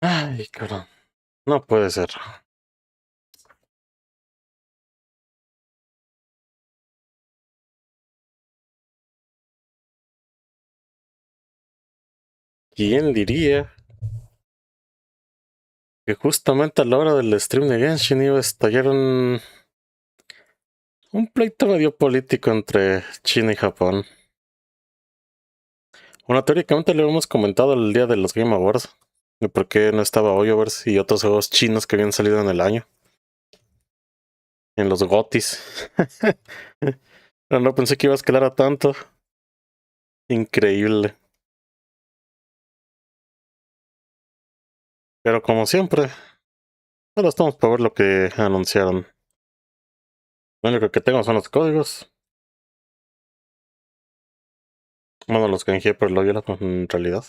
Ay, cabrón. No puede ser. ¿Quién diría que justamente a la hora del stream de Genshin iba a estallar un pleito medio político entre China y Japón? Bueno, teóricamente lo hemos comentado el día de los Game Awards, de por qué no estaba Hoyo y otros juegos chinos que habían salido en el año, en los GOTYs. Pero no pensé que iba a escalar a tanto. Increíble. Pero como siempre, solo estamos para ver lo que anunciaron. Lo único que tengo son los códigos. Bueno, los canjeé por el Hoyo en realidad.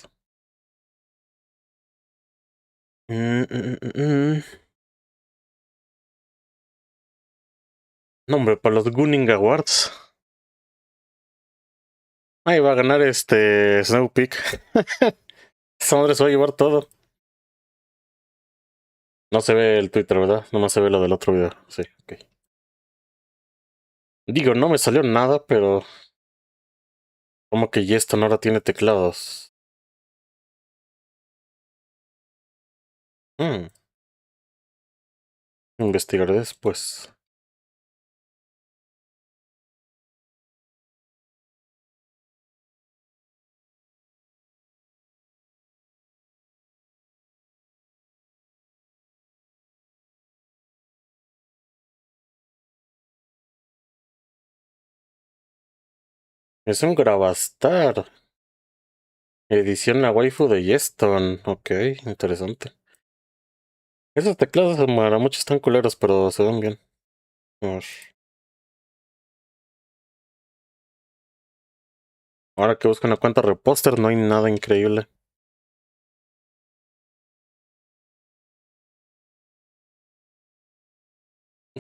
No, hombre, para los Gunning Awards. Ahí va a ganar Snow Peak. Esa madre se va a llevar todo. No se ve el Twitter, ¿verdad? Nomás se ve lo del otro video. Sí, ok. Digo, no me salió nada, pero... como que Jeston ahora tiene teclados. Investigaré después. Es un Gravastar. Edición a waifu de Jeston. Ok, interesante. Esos teclados para muchos están culeros, pero se ven bien. A ver. Ahora que busco una cuenta reposter, no hay nada increíble.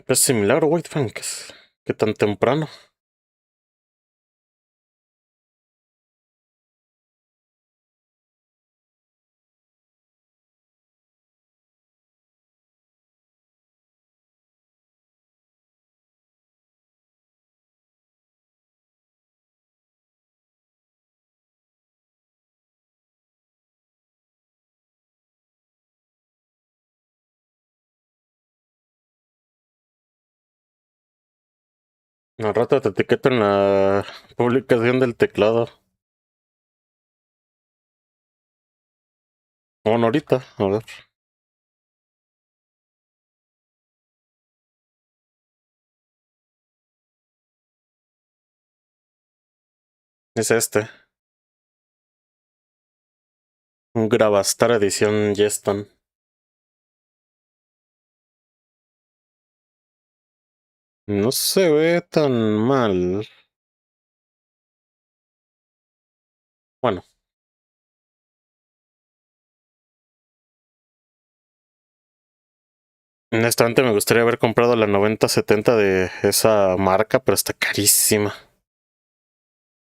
Es similar, White Fangs. ¿Qué tan temprano? Al rato te etiqueto en la publicación del teclado. Bueno, ahorita, a ver. Es este. Un Gravastar edición Jeston. No se ve tan mal. Bueno. Honestamente me gustaría haber comprado la 9070 de esa marca, pero está carísima.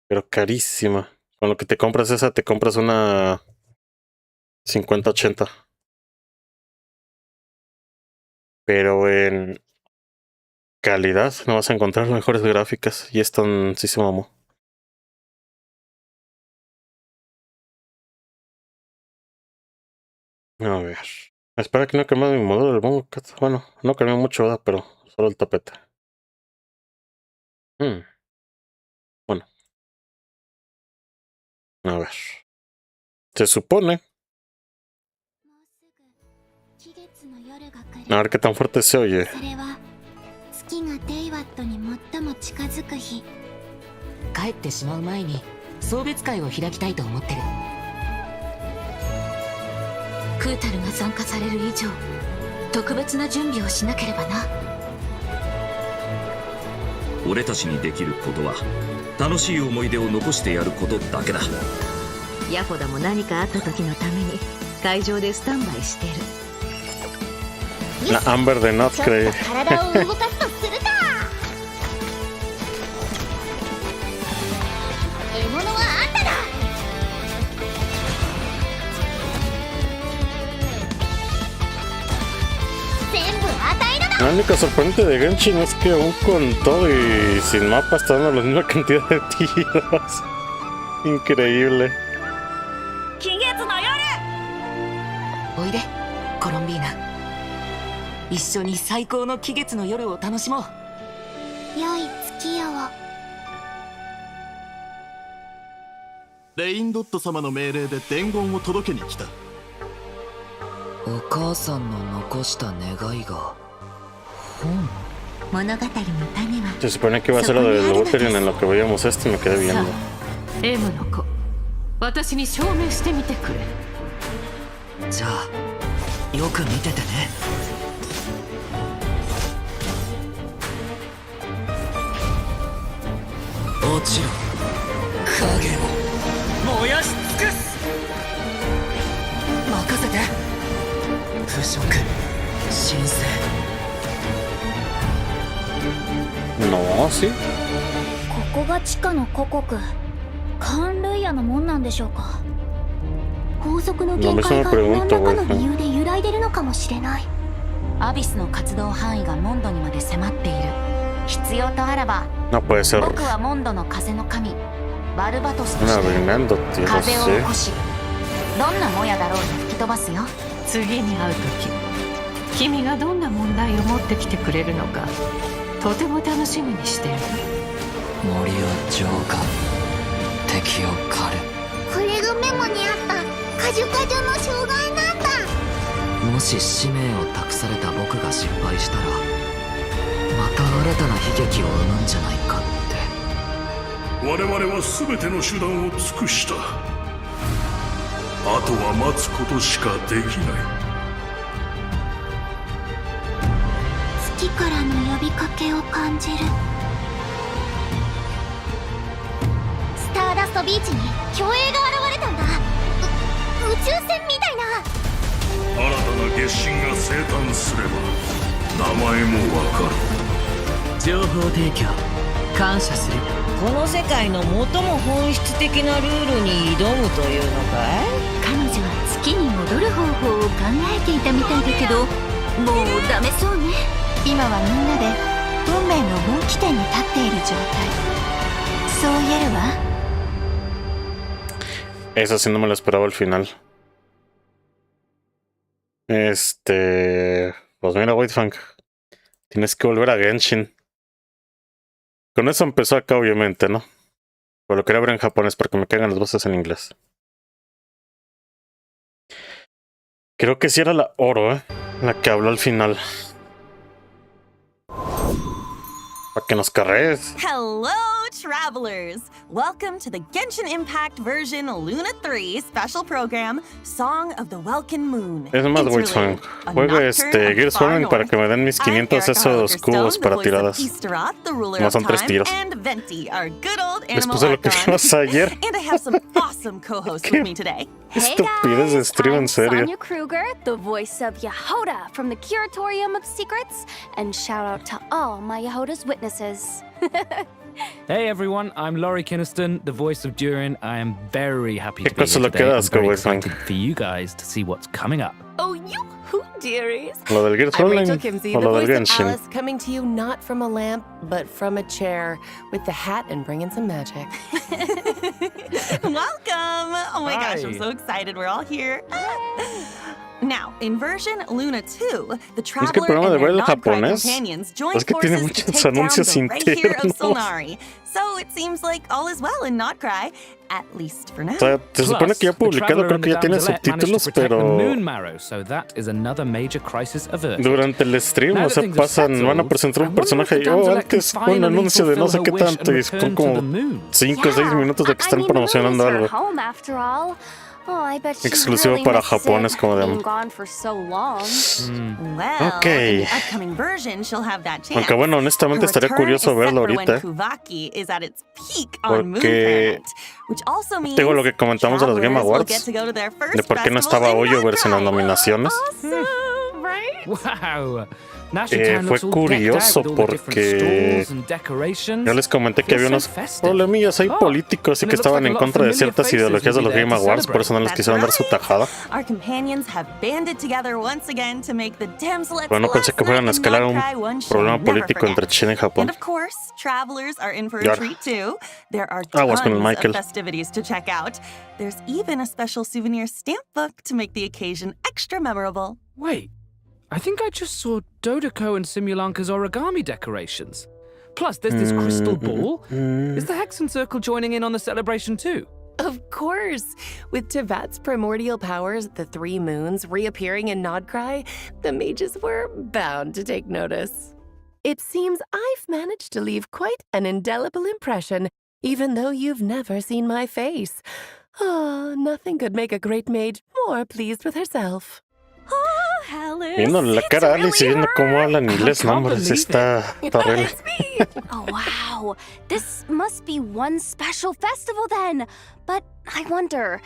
Pero carísima. Con lo que te compras esa, te compras una 5080. Pero en calidad no vas a encontrar mejores gráficas. Y esta sí se mamó. A ver. Espera que no he cambiado mi modelo del Bongo Cat. Bueno, no cambió mucho, ¿verdad? Pero solo el tapete. Bueno. A ver. Se supone. A ver qué tan fuerte se oye. La Amber de Not cree. La única sorprendente de Genshin es que aún con todo y sin mapa está dando la misma cantidad de tiros. Increíble. Se supone que iba a ser lo del WuWa en lo que veíamos y me quedé viendo. よく見ててね。もちろん影を燃やし尽くす。任せて。腐食神聖。No, sí. ここが地下の古国カンルイヤの門なんでしょうか。法則の限界が何らかの理由で揺らいでるのかもしれない。アビスの活動範囲がモンドにまで迫っている。必要とあらば、僕はモンドの風の神バルバトスとして風を起こし、どんなもやだろうと吹き飛ばすよ。次に会う時、君がどんな問題を持ってきてくれるのかとても楽しみにしている。森を浄化、敵を狩る。これがメモにあったカジュカジュの障害なんだ。もし使命を託された僕が失敗したら、また新たな悲劇を生むんじゃないかって。我々は全ての手段を尽くした。あとは待つことしかできない。月からの呼びかけを感じる。スターダストビーチに巨影が現れたんだ。宇宙船みたいな。新たな月神が生誕すれば名前もわかる。情報提供感謝する。この世界の最も本質的なルールに挑むというのかい？彼女は月に戻る方法を考えていたみたいだけど、もうダメそうね。今はみんなで運命の分岐点に立っている状態。そう言えるわ。Eso sí no me lo esperaba al final. Pues mira, Whitefang, tienes que volver a Genshin. Con eso empezó acá, obviamente, ¿no? Pero lo quería ver en japonés porque me cagan las voces en inglés. Creo que sí era la Oro, la que habló al final. Para que nos carrees. Hello, travelers! Welcome to the Genshin Impact version Luna III special program, Song of the Welkin Moon. Es más, Whitefang, juego Gears Farming para que me den mis 500 esos cubos para tiradas. No son 3 tiros. Después de lo que vimos ayer. Qué estupidez de stream, en serio. Sonia Kruger, the voice of Yehoda from the Curatorium of Secrets, and shout out to all my Yehoda's witnesses. Hey everyone, I'm Laurie Kinniston, the voice of Durin. I am very happy to be cosa here lo today. quedas, I'm very Whitefang? excited for you guys to see what's coming up. Oh, you dearies. Lo del Gears Farming o lo del Genshin. Alice, coming to you not from a lamp, but from a chair, with the hat and bringing some magic. Welcome! Oh my gosh, I'm so excited we're all here. Now, in version Luna II, the traveler and their non-cry companions join forces to take down the right of Solnari. So it seems like all is well in Nodcry, at least for now. O sea, se supone que ya publicado, creo que ya tiene subtítulos, pero durante el stream, o sea, van a presentar un personaje y antes un anuncio de no sé qué tanto y son como 5 o 6 minutos de que están promocionando algo. Exclusivo para Japón, es como de... Ok. Aunque bueno, honestamente estaría curioso verlo ahorita. Porque... tengo lo que comentamos de los Game Awards. De por qué no estaba Hoyo verse en las nominaciones. Wow. Fue curioso porque yo les comenté que había unos problemillas ahí políticos y que estaban en contra de ciertas ideologías de los Game Awards, por eso no les quisieron dar su tajada. Bueno, pensé que fueran a escalar un problema político entre China y Japón. Aguas con el Michael. There's even a special souvenir stamp book to make the occasion extra memorable. Wait, I think I just saw Dodeko and Simulanka's origami decorations. Plus, there's this crystal ball. Is the Hexen Circle joining in on the celebration too? Of course! With Tevat's primordial powers, the 3 moons, reappearing in Nodcry, the mages were bound to take notice. It seems I've managed to leave quite an indelible impression, even though you've never seen my face. Ah, nothing could make a great mage more pleased with herself. Viendo la cara a Alice y viendo cómo habla en inglés, no, hombre, está horrible. Oh, wow. This must be one special festival then. But I wonder,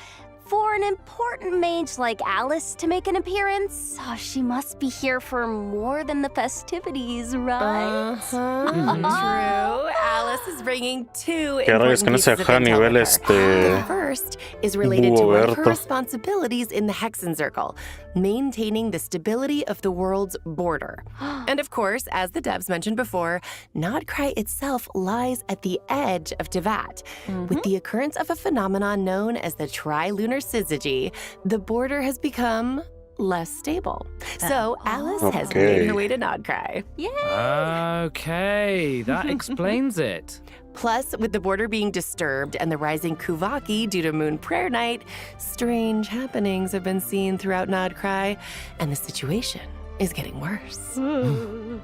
for an important mage like Alice to make an appearance, she must be here for more than the festivities, right? True. Alice is bringing two ¿Qué rayos important con ese pieces of intel nivel with her. The first is related to one of her WuWa? responsibilities in the Hexen Circle, maintaining the stability of the world's border. And of course, as the devs mentioned before, Nodcry itself lies at the edge of Tevat. With the occurrence of a phenomenon known as the trilunar syzygy, the border has become less stable. So Alice has made her way to Nodcry. Yay! Okay, that explains it. Plus, with the border being disturbed and the rising Kuvaki due to Moon Prayer Night, strange happenings have been seen throughout Nodcry, and the situation is getting worse.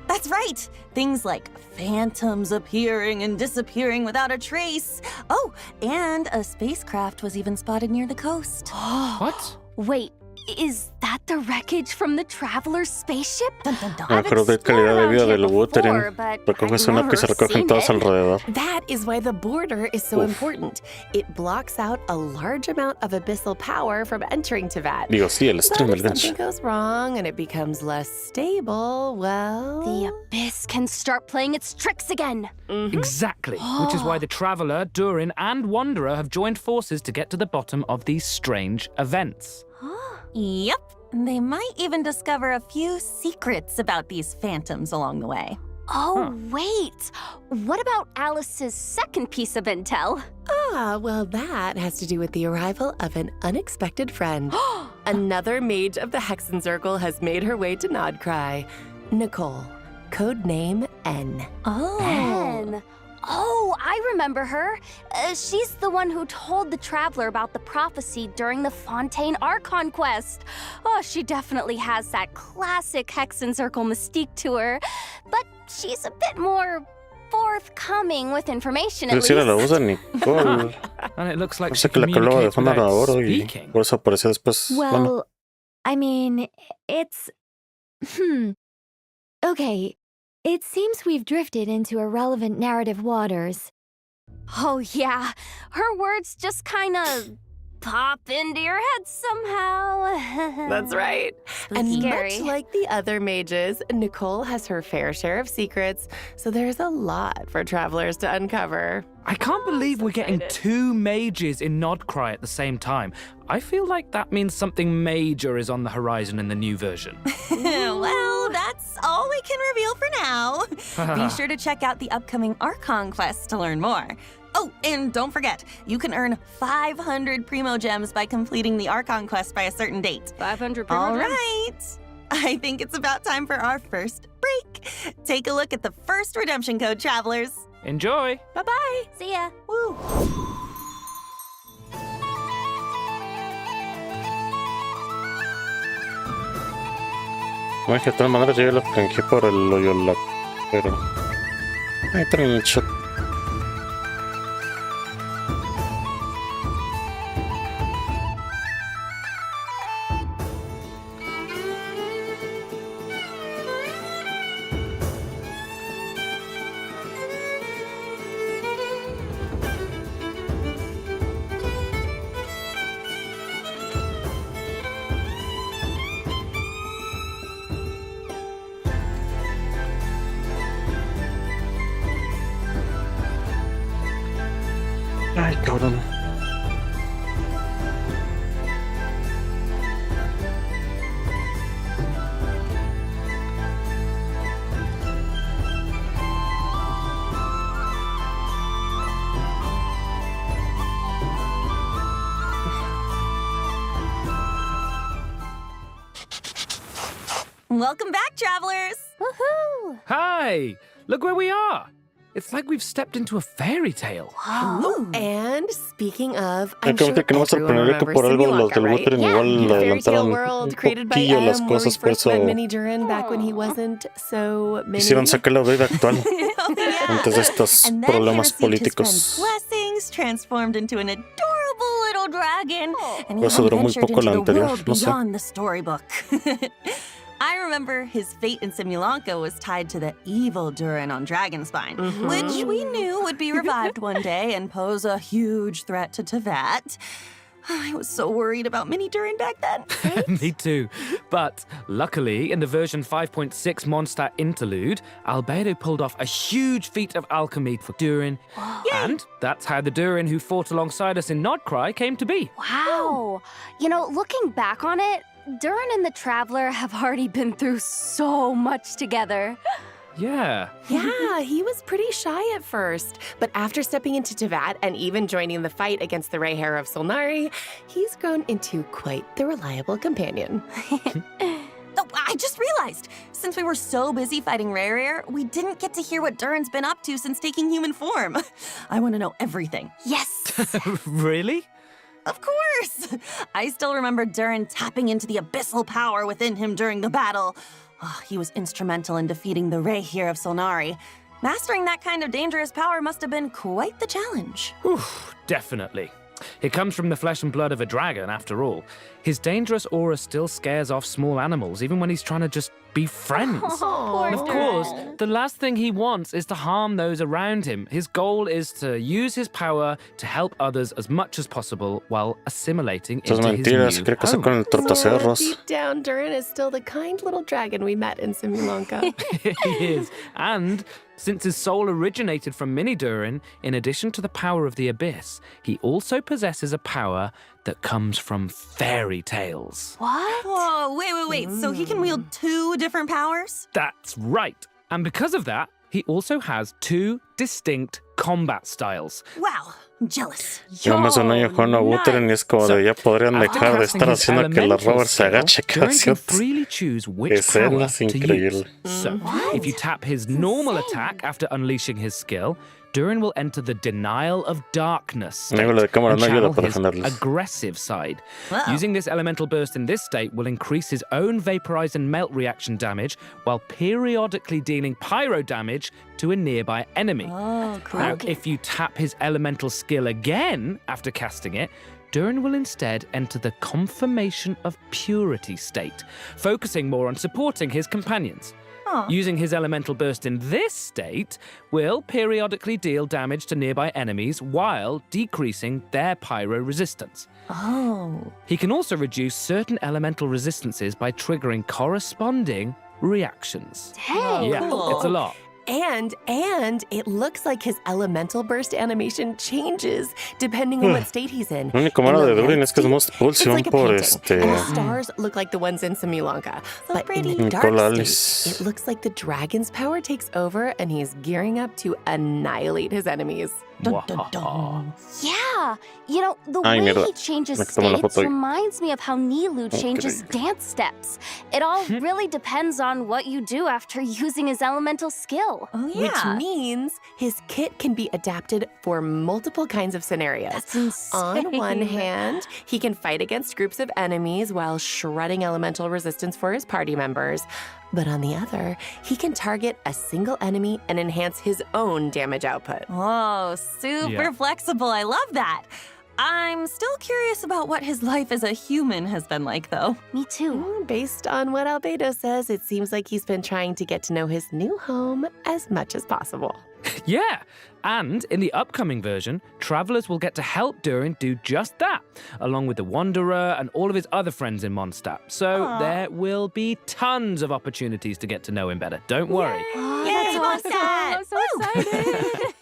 That's right! Things like phantoms appearing and disappearing without a trace. Oh, and a spacecraft was even spotted near the coast. What? Wait, is that the wreckage from the Traveler's spaceship? Mejor de calidad de vida del Wuthering. Recoges una que se recogen todos alrededor. That is why the border is so important. It blocks out a large amount of abyssal power from entering Tevat. Digo, sí, el stream But del if Genshin. something goes wrong and it becomes less stable, well... The Abyss can start playing its tricks again. Exactly, which is why the Traveler, Durin, and Wanderer have joined forces to get to the bottom of these strange events. Yep. They might even discover a few secrets about these phantoms along the way. Oh, wait. What about Alice's second piece of intel? Well, that has to do with the arrival of an unexpected friend. Another mage of the Hexen Circle has made her way to Nodcry. Nicole, codename N. N. Oh, I remember her. She's the one who told the Traveler about the prophecy during the Fontaine Archon quest. Oh, she definitely has that classic Hexen Circle mystique to her. But she's a bit more forthcoming with information, at least. Sí, la usa Nicole. And it looks like No she sé que la que hablaba de communicates fondo era without oro y speaking. por eso aparecía después. Bueno, Well, I mean, it's... Okay, it seems we've drifted into irrelevant narrative waters. Oh, yeah. Her words just kind of pop into your head somehow. That's right. And Scary. much like the other mages, Nicole has her fair share of secrets, so there's a lot for travelers to uncover. I can't believe we're getting two mages in Nodcry at the same time. I feel like that means something major is on the horizon in the new version. Well, that's all we can reveal for now. Be sure to check out the upcoming Archon quest to learn more. Oh, and don't forget, you can earn 500 Primo Gems by completing the Archon quest by a certain date. 500 Primo All Gems? right. I think it's about time for our first break. Take a look at the first redemption code, travelers. Enjoy! Bye-bye. See ya. Woo. no, es que de todas maneras yo ya los canjeé por el hoyo, pero... Ahí traen el shot. Ay, cabrón. Welcome back, travelers. Woohoo! Hi! Look where we are! It's like we've stepped into a fairy tale. And speaking of, Hay I'm que sure ver que no me everyone sorprendería que remembers por algo los Simulanka, del right? Wuthering Yeah, igual the fairy tale adelantaron world un created by poquillo las Em, where we cosas, por first met eso Mini Durin back when he wasn't so mini. quisieron sacar la vida actual antes de estos And then problemas he received his políticos. friend's blessings, transformed into an adorable little dragon, and he Por eso duró muy adventured poco into la the anterior, world no sé. beyond the storybook. I remember his fate in Simulanka was tied to the evil Durin on Dragonspine, which we knew would be revived one day and pose a huge threat to Teyvat. I was so worried about Mini Durin back then. Right? Me too. But luckily, in the version 5.6 Mondstadt interlude, Albedo pulled off a huge feat of alchemy for Durin. And that's how the Durin who fought alongside us in Nodcry came to be. Wow. You know, looking back on it, Durin and the Traveler have already been through so much together. Yeah. Yeah, he was pretty shy at first. But after stepping into Teyvat and even joining the fight against the Ray Hair of Solnari, he's grown into quite the reliable companion. Oh, I just realized, since we were so busy fighting Rare, we didn't get to hear what Durin's been up to since taking human form. I want to know everything. Yes! Really? Of course! I still remember Durin tapping into the abyssal power within him during the battle. Oh, he was instrumental in defeating the Ray Hair of Solnari. Mastering that kind of dangerous power must have been quite the challenge. Oof, definitely. It comes from the flesh and blood of a dragon, after all. His dangerous aura still scares off small animals, even when he's trying to just be friends. And of course, the last thing he wants is to harm those around him. His goal is to use his power to help others as much as possible while assimilating into his new home. So deep down, Durin is still the kind little dragon we met in Simulanka. He is. And since his soul originated from Mini Durin, in addition to the power of the Abyss, he also possesses a power that comes from fairy tales. What? Whoa, wait. So he can wield two different powers? That's right. And because of that, he also has two distinct combat styles. Wow, I'm jealous. Yo me suena yo con Wuthering y es como de ya podrían dejar de estar haciendo que la Robert se agache cada ciertas escenas increíbles. So, if you tap his normal attack after unleashing his skill, Durin will enter the denial of darkness state and channel his aggressive side. Wow. Using this elemental burst in this state will increase his own vaporize and melt reaction damage while periodically dealing pyro damage to a nearby enemy. Oh, cool. Now, if you tap his elemental skill again after casting it, Durin will instead enter the confirmation of purity state, focusing more on supporting his companions. Using his elemental burst in this state will periodically deal damage to nearby enemies while decreasing their pyro resistance. He can also reduce certain elemental resistances by triggering corresponding reactions. Dang, yeah, cool. It's a lot. And it looks like his elemental burst animation changes depending on what state he's in. Lo único malo de Durin es que es más pulsión por And the stars look like the ones in Simulanka. But in the dark state, it looks like the dragon's power takes over and he's gearing up to annihilate his enemies. Dun, dun, dun. Yeah, you know, the way he changes states reminds me of how Nilou changes dance steps. It all really depends on what you do after using his elemental skill. Oh, yeah. Which means his kit can be adapted for multiple kinds of scenarios. That's insane. On one hand, he can fight against groups of enemies while shredding elemental resistance for his party members. But on the other, he can target a single enemy and enhance his own damage output. Whoa, super flexible. I love that. I'm still curious about what his life as a human has been like, though. Me too. Based on what Albedo says, it seems like he's been trying to get to know his new home as much as possible. Yeah, and in the upcoming version, travelers will get to help Durin do just that, along with the Wanderer and all of his other friends in Mondstadt. So there will be tons of opportunities to get to know him better. Don't worry. Yay, Mondstadt! I'm so excited.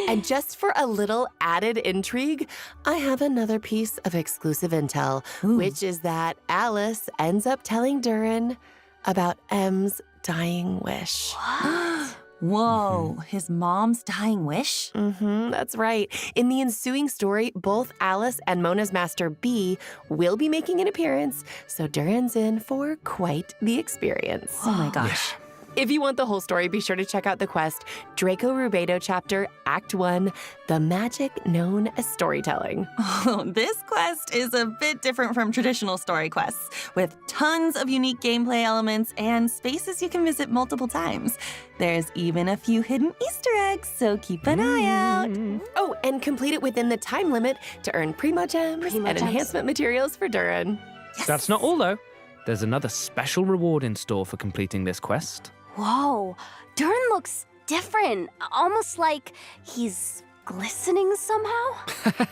And just for a little added intrigue, I have another piece of exclusive intel, which is that Alice ends up telling Durin about M's dying wish. What? Whoa, his mom's dying wish? That's right. In the ensuing story, both Alice and Mona's master B will be making an appearance, so Durin's in for quite the experience. Oh my gosh. If you want the whole story, be sure to check out the quest, Draco Rubedo Chapter, Act 1, The Magic Known as Storytelling. Oh, this quest is a bit different from traditional story quests, with tons of unique gameplay elements and spaces you can visit multiple times. There's even a few hidden Easter eggs, so keep an eye out. Oh, and complete it within the time limit to earn Primo Gems and enhancement materials for Durin. Yes. That's not all, though. There's another special reward in store for completing this quest. Whoa, Durin looks different, almost like he's glistening somehow.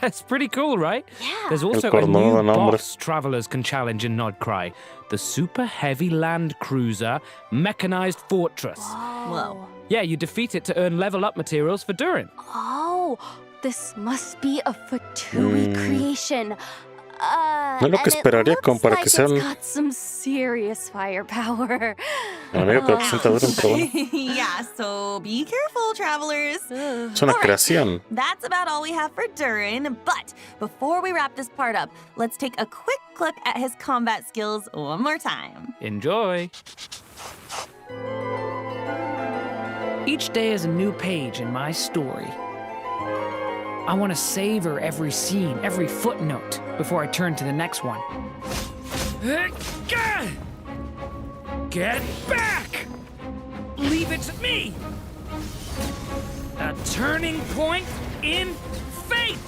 It's pretty cool, right? Yeah. There's also a new boss travelers can challenge in Nodcry, the super heavy land cruiser mechanized fortress. Whoa. Yeah, you defeat it to earn level up materials for Durin. Oh, this must be a Fatui creation. No es lo que esperaría como para que sea un... Got some serious firepower. Amigo, que presenta Durin, pero bueno. Yeah, so be careful, travelers. Es una creación. That's about all we have for Durin, but before we wrap this part up, let's take a quick look at his combat skills one more time. Enjoy. Each day is a new page in my story. I want to savor every scene, every footnote, before I turn to the next one. Get back! Leave it to me! A turning point in fate!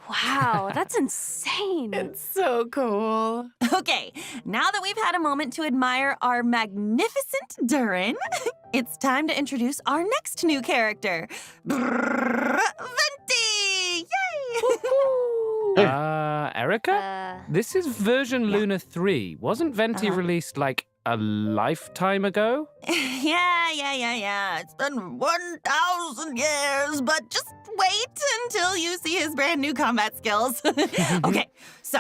Wow, that's insane. It's so cool. Okay, now that we've had a moment to admire our magnificent Durin, it's time to introduce our next new character, Venti! Yay! Erica? This is version Luna 3. Wasn't Venti released like a lifetime ago? Yeah. It's been 1,000 years, but just wait until you see his brand new combat skills. Okay, so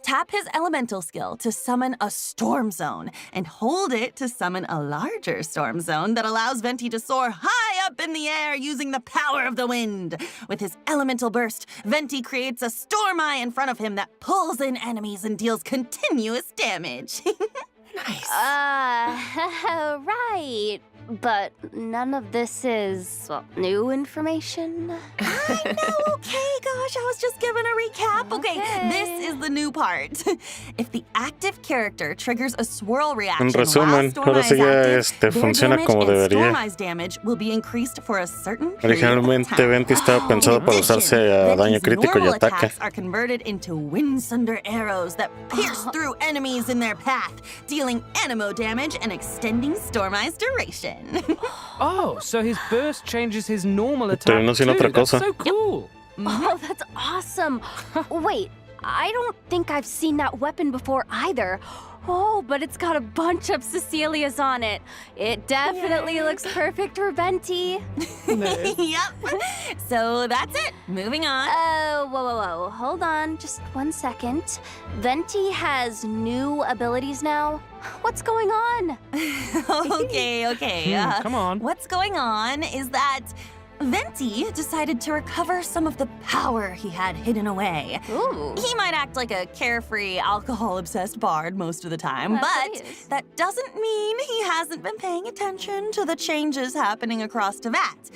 tap his elemental skill to summon a storm zone and hold it to summon a larger storm zone that allows Venti to soar high up in the air using the power of the wind. With his elemental burst, Venti creates a storm eye in front of him that pulls in enemies and deals continuous damage. Nice. Right. But none of this is, well, new information. I know, okay, gosh, I was just giving a recap. Okay, this is the new part. If the active character triggers a swirl reaction En resumen, ahora sí ya funciona como debería. Damage will be increased for a certain period Originalmente Venti estaba pensado para usarse a daño crítico y ataque. Are converted into windsunder arrows that pierce through enemies in their path, dealing anemo damage and extending Storm-Eye's duration. Oh, so his burst changes his normal attack Terminó siendo otra cosa. That's so cool. Oh, that's awesome. Wait, I don't think I've seen that weapon before either. Oh, but it's got a bunch of Cecilias on it. It definitely looks perfect for Venti. Yep. So that's it. Moving on. Whoa. Hold on, just 1 second. Venti has new abilities now. What's going on? Okay. Come on. What's going on is that Venti decided to recover some of the power he had hidden away. Ooh. He might act like a carefree, alcohol-obsessed bard most of the time, but that doesn't mean he hasn't been paying attention to the changes happening across Teyvat.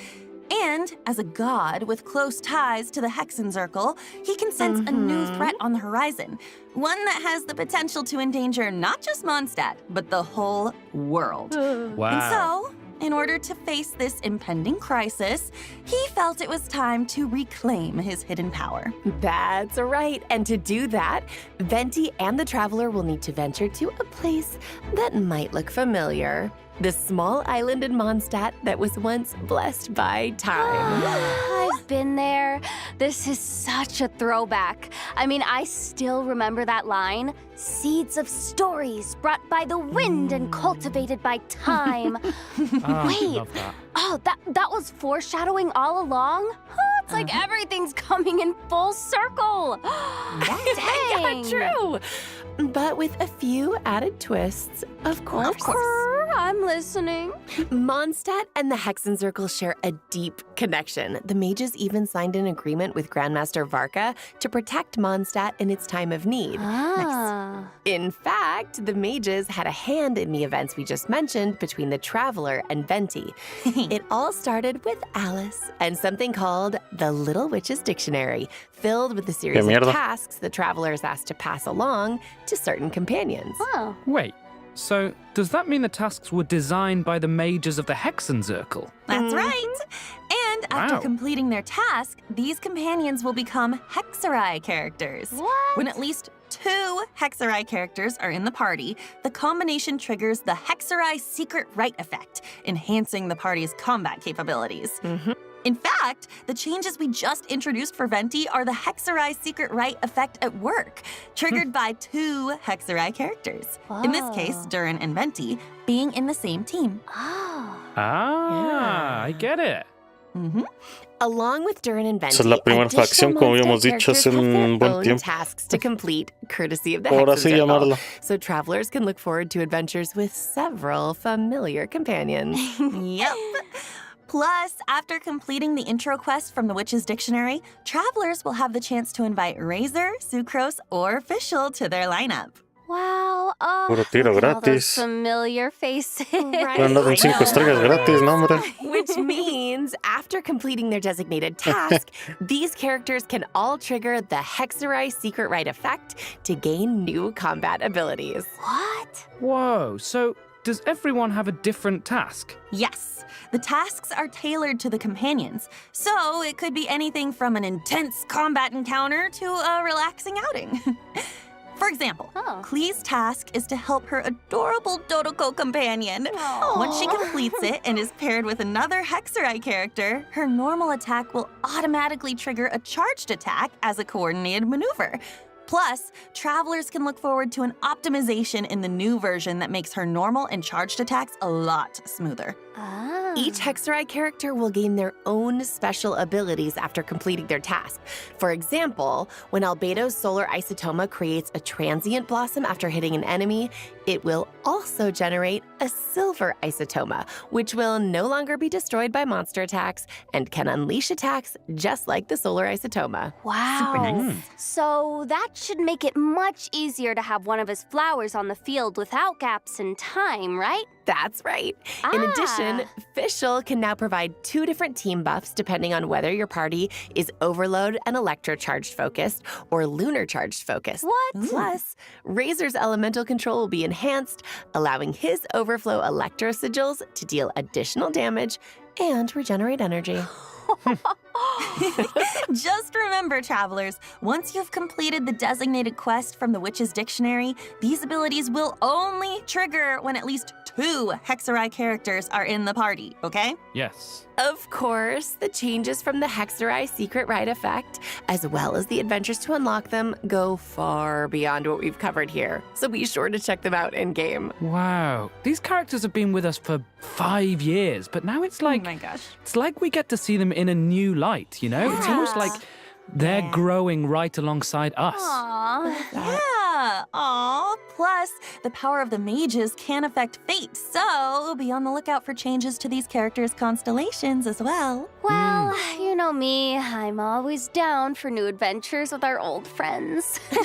And as a god with close ties to the Hexen Circle, he can sense a new threat on the horizon. One that has the potential to endanger not just Mondstadt, but the whole world. Wow. And so, in order to face this impending crisis, he felt it was time to reclaim his hidden power. That's right. And to do that, Venti and the Traveler will need to venture to a place that might look familiar. The small island in Mondstadt that was once blessed by time. I've been there. This is such a throwback. I mean, I still remember that line. Seeds of stories brought by the wind and cultivated by time. Wait. Love that. Oh, that was foreshadowing all along? It's like everything's coming in full circle. Dang. Yeah, true. But with a few added twists, of course. I'm listening. Mondstadt and the Hexen Circle share a deep connection. The mages even signed an agreement with Grandmaster Varka to protect Mondstadt in its time of need. Ah. In fact, the mages had a hand in the events we just mentioned between the Traveler and Venti. It all started with Alice and something called the Little Witch's Dictionary, filled with a series of tasks the Traveler is asked to pass along to certain companions. Oh. Wait, so does that mean the tasks were designed by the mages of the Hexenzirkel? That's right. And after completing their task, these companions will become Hexerai characters. What? When at least 2 Hexerai characters are in the party, the combination triggers the Hexerai Secret Right effect, enhancing the party's combat capabilities. In fact, the changes we just introduced for Venti are the Hexerai Secret Right effect at work, triggered by 2 Hexerai characters. In this case, Durin and Venti being in the same team. I get it. Along with Durin and Venti, Esa es la primera facción, como habíamos dicho, hace un buen tiempo. Tasks to complete, courtesy of the Ahora sí llamarla. So travelers can look forward to adventures with several familiar companions. Yep. Plus, after completing the intro quest from the Witch's Dictionary, travelers will have the chance to invite Razor, Sucrose, or Fischl to their lineup. Wow. Puro tiro All those gratis. familiar faces. Pueden dar un 5 estrellas gratis, ¿no, hombre? Which means, after completing their designated task, these characters can all trigger the Hexerai Secret Right effect to gain new combat abilities. What? Whoa, so does everyone have a different task? Yes, the tasks are tailored to the companions, so it could be anything from an intense combat encounter to a relaxing outing. For example, Klee's task is to help her adorable Dodoko companion. Once she completes it and is paired with another Hexerai character, her normal attack will automatically trigger a charged attack as a coordinated maneuver. Plus, travelers can look forward to an optimization in the new version that makes her normal and charged attacks a lot smoother. Each Hexerai character will gain their own special abilities after completing their task. For example, when Albedo's solar isotoma creates a transient blossom after hitting an enemy, it will also generate a silver isotoma, which will no longer be destroyed by monster attacks and can unleash attacks just like the solar isotoma. Wow. Super nice. So that should make it much easier to have one of his flowers on the field without gaps in time, right? That's right. In addition, Fischl can now provide 2 different team buffs depending on whether your party is Overload and Electro-charged focused or Lunar-charged focused. What? Plus, Razor's elemental control will be enhanced, allowing his Overflow Electro Sigils to deal additional damage and regenerate energy. Just remember, travelers, once you've completed the designated quest from the Witch's Dictionary, these abilities will only trigger when at least 2 Hexerai characters are in the party, okay? Yes. Of course, the changes from the Hexerai Secret Right effect, as well as the adventures to unlock them, go far beyond what we've covered here. So be sure to check them out in-game. Wow. These characters have been with us for 5 years, but now it's like... Oh my gosh. It's like we get to see them in a new light, you know? It's almost like they're growing right alongside us. Aww. Yeah. Aw. Plus, the power of the mages can affect fate, so be on the lookout for changes to these characters' constellations as well. Well, you know me. I'm always down for new adventures with our old friends. Me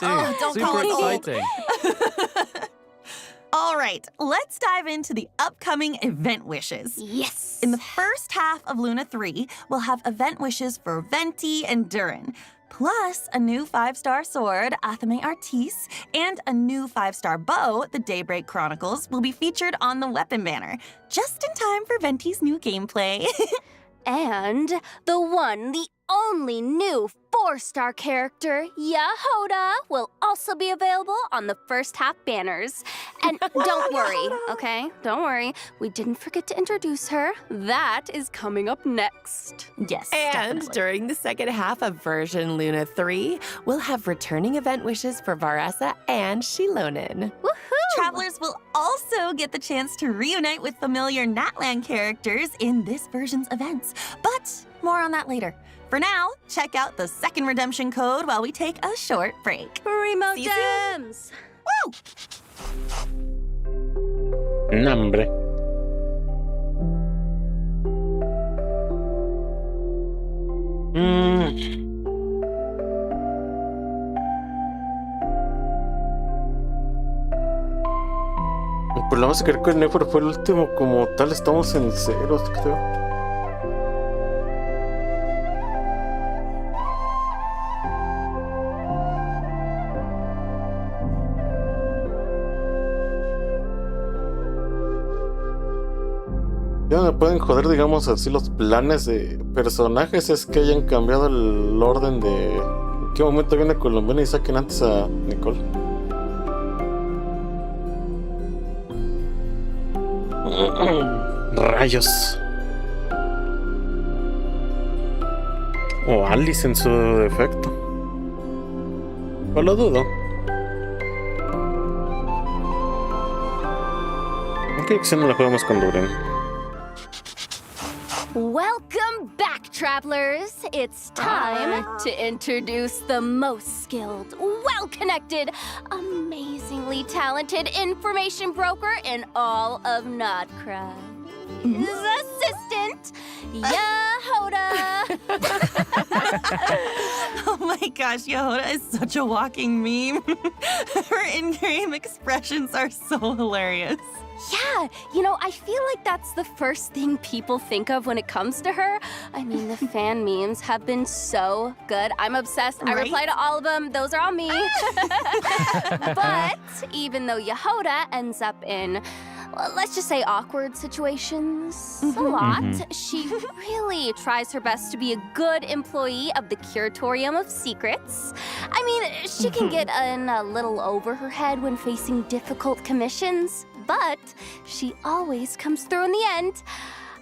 too. Don't Super call it old. exciting. All right, let's dive into the upcoming event wishes. Yes. In the first half of Luna 3, we'll have event wishes for Venti and Durin, plus a new 5-star sword, Athame Artis, and a new 5-star bow, the Daybreak Chronicles, will be featured on the weapon banner, just in time for Venti's new gameplay. And the only new 4-star character, Yahoda, will also be available on the first half banners. And don't worry, okay? Don't worry. We didn't forget to introduce her. That is coming up next. Yes, And definitely. during the second half of version Luna 3, we'll have returning event wishes for Varessa and Shilonen. Woohoo! Travelers will also get the chance to reunite with familiar Natlan characters in this version's events. But more on that later. For now, check out the second redemption code while we take a short break. Remote See you soon. Dems! Woo! Nombre. Pues la vamos a creer que el Nefer fue el último como tal, estamos en ceros, creo. Ya me pueden joder, digamos así, los planes de personajes es que hayan cambiado el orden de en qué momento viene Colombiana y saquen antes a Nicole. Rayos. O Alice en su defecto. No lo dudo. Ok, que si no la jugamos con Duren. Welcome back, travelers! It's time to introduce the most skilled, well-connected, amazingly talented information broker in all of Nodcry. His assistant, Yehoda! Oh my gosh, Yehoda is such a walking meme. Her in-game expressions are so hilarious. Yeah, you know, I feel like that's the first thing people think of when it comes to her. I mean, the fan memes have been so good. I'm obsessed. Right? I reply to all of them. Those are all me. But even though Yehoda ends up in, well, let's just say awkward situations a lot, she really tries her best to be a good employee of the Curatorium of Secrets. I mean, she can get in a little over her head when facing difficult commissions, but she always comes through in the end.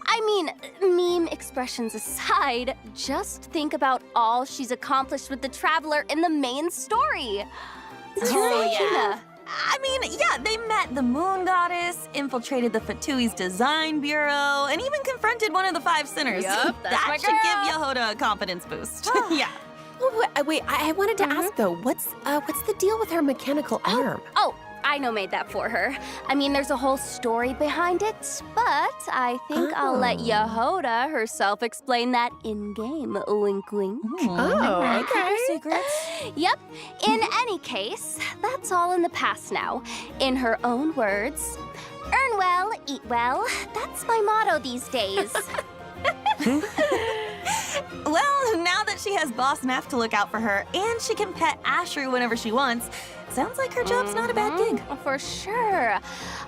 I mean, meme expressions aside, just think about all she's accomplished with the Traveler in the main story. Yeah. I mean, yeah, they met the Moon Goddess, infiltrated the Fatui's design bureau, and even confronted one of the 5 sinners. Yep, that's that my should give Yehoda a confidence boost. Yeah. Wait, I wanted to ask though, what's the deal with her mechanical arm? Oh, I made that for her. I mean, there's a whole story behind it, but I think I'll let Yehoda herself explain that in-game. Wink, wink. Oh, okay. Secrets. Yep. In any case, that's all in the past now. In her own words, earn well, eat well. That's my motto these days. Well, now that she has Boss Naff to look out for her, and she can pet Ashru whenever she wants, sounds like her job's not a bad gig. For sure.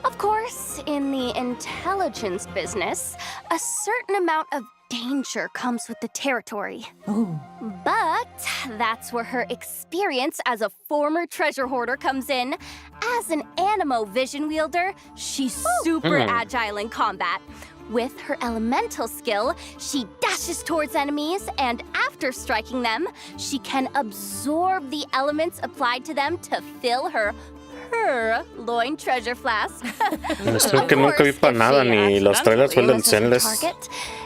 Of course, in the intelligence business, a certain amount of danger comes with the territory. Ooh. But that's where her experience as a former treasure hoarder comes in. As an Animo vision wielder, she's super agile in combat. With her elemental skill, she dashes towards enemies, and after striking them, she can absorb the elements applied to them to fill her loin treasure flask. Creo que nunca vi para nada, ni los trailers fue del Zenless.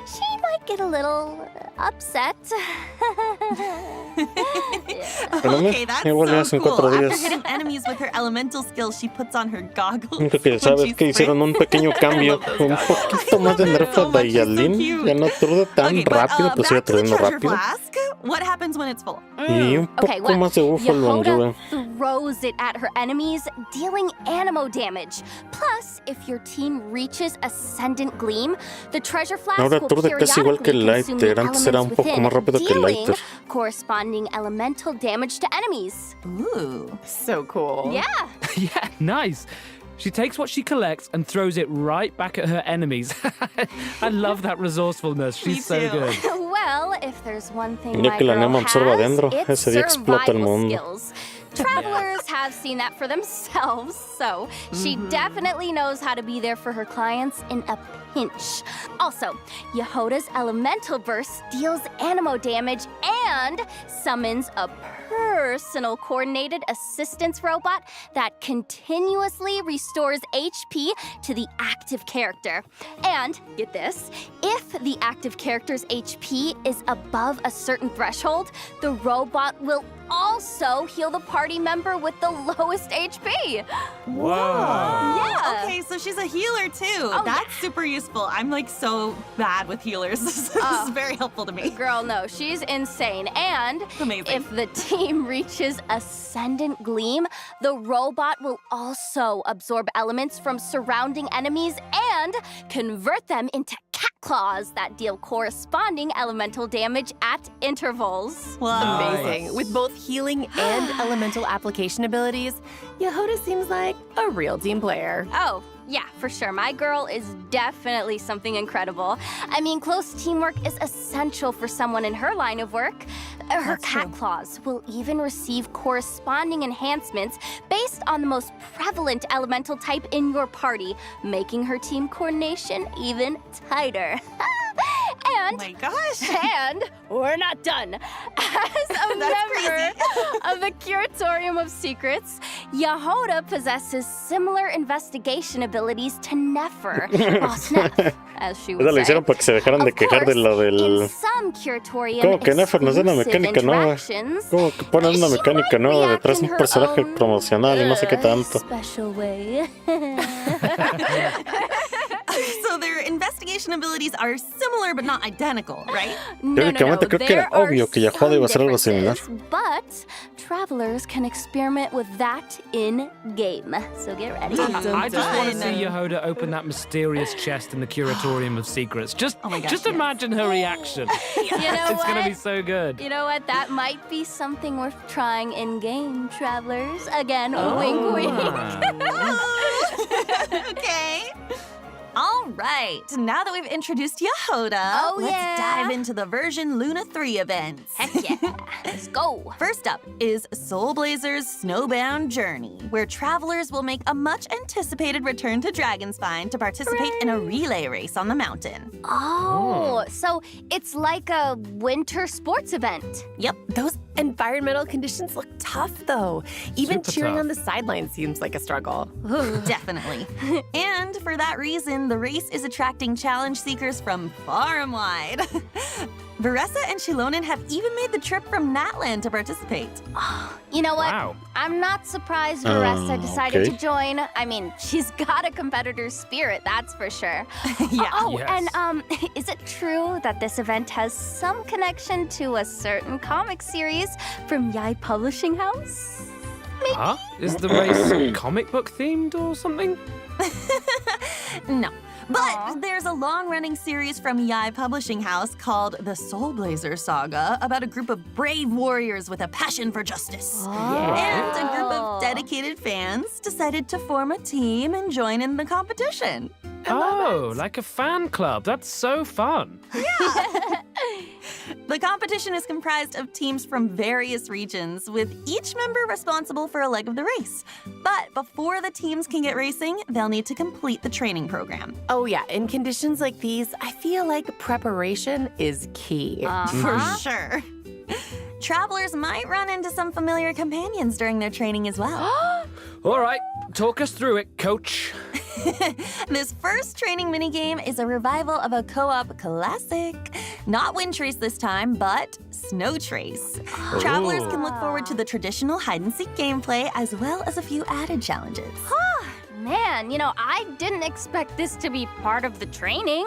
She might get a little upset. Okay, that's so cool. After hitting enemies with her elemental skills, she puts on her goggles. Lo que sabes que hicieron un pequeño cambio, un poquito más de nerf a Dayalin. Ya no aturda tan rápido, pues sigue aturdiendo rápido. What happens when it's full? Y un poco más de búfalo en lluvia. Throws it at her enemies, dealing animo damage. Plus, if your team reaches Ascendant Gleam, the treasure flask Ahora will aturde casi igual que Lighter. Antes era un poco más rápido que Lighter. Corresponding elemental damage to enemies. Ooh, so cool. Yeah. Yeah, nice. She takes what she collects and throws it right back at her enemies. I love that resourcefulness. She's so good. Well, if there's one thing Ya que la Nemo absorba has, adentro, it's ese día explota el survival mundo. skills. Travelers have seen that for themselves, so she definitely knows how to be there for her clients in a pinch. Also, Yehoda's elemental burst deals animo damage and summons a personal coordinated assistance robot that continuously restores HP to the active character. And, get this, if the active character's HP is above a certain threshold, the robot will also heal the party member with the lowest HP. Whoa. Yeah. Okay, so she's a healer too. That's super useful. I'm like so bad with healers. This is very helpful to me. Girl, no, she's insane. And amazing. If the team reaches Ascendant Gleam, the robot will also absorb elements from surrounding enemies and convert them into cat claws that deal corresponding elemental damage at intervals. Wow. Amazing. With both healing and elemental application abilities, Yehoda seems like a real team player. Oh, yeah, for sure. My girl is definitely something incredible. I mean, close teamwork is essential for someone in her line of work. Her cat claws will even receive corresponding enhancements based on the most prevalent elemental type in your party, making her team coordination even tighter. And, oh my gosh. And we're not done. As a member of the Curatorium of Secrets, Yehoda possesses similar investigation abilities to Nefer, Boss Neff, as she would Eso lo say. hicieron para que se dejaran de quejar de lo In del... some Curatorium Como que Nefer nos da una exclusive mecánica nueva. interactions, Como que ponen una she mecánica might nueva react detrás in de un her personaje own, promocional y no sé qué tanto. special way. So their investigation abilities are similar but not identical, right? Teóricamente creo que era obvio que Yehoda iba a hacer algo similar. But travelers can experiment with that in game. So get ready. I just want to see Yehoda open that mysterious chest in the Curatorium of Secrets. Just imagine her reaction. You know It's what? gonna be so good. You know what? That might be something worth trying in game, travelers. Again, wink, wink. Okay. All right. Now that we've introduced Yehoda, let's dive into the version Luna 3 events. Heck yeah. Let's go. First up is Soul Blazer's Snowbound Journey, where travelers will make a much-anticipated return to Dragonspine to participate in a relay race on the mountain. Oh, so it's like a winter sports event. Yep. Those environmental conditions look tough, though. Even Super cheering tough. on the sidelines seems like a struggle. Definitely. And for that reason, the race is attracting challenge seekers from far and wide. Varessa and Shilonen have even made the trip from Natland to participate. You know what? Wow. I'm not surprised Varessa decided okay. to join. I mean, she's got a competitor's spirit, that's for sure. Yeah. Oh, Yes. and is it true that this event has some connection to a certain comic series from Yai Publishing House? Maybe? Huh? Is the race comic book themed or something? No. But there's a long-running series from Yai Publishing House called The Soul Blazer Saga about a group of brave warriors with a passion for justice. And a group of dedicated fans decided to form a team and join in the competition. Oh, like a fan club. That's so fun. The competition is comprised of teams from various regions, with each member responsible for a leg of the race. But before the teams can get racing, they'll need to complete the training program. Oh yeah, in conditions like these, I feel like preparation is key. For sure. Travelers might run into some familiar companions during their training as well. All right, talk us through it, coach. This first training minigame is a revival of a co-op classic. Not Wind Trace this time, but Snow Trace. Travelers can look forward to the traditional hide-and-seek gameplay as well as a few added challenges. Man, you know, I didn't expect this to be part of the training.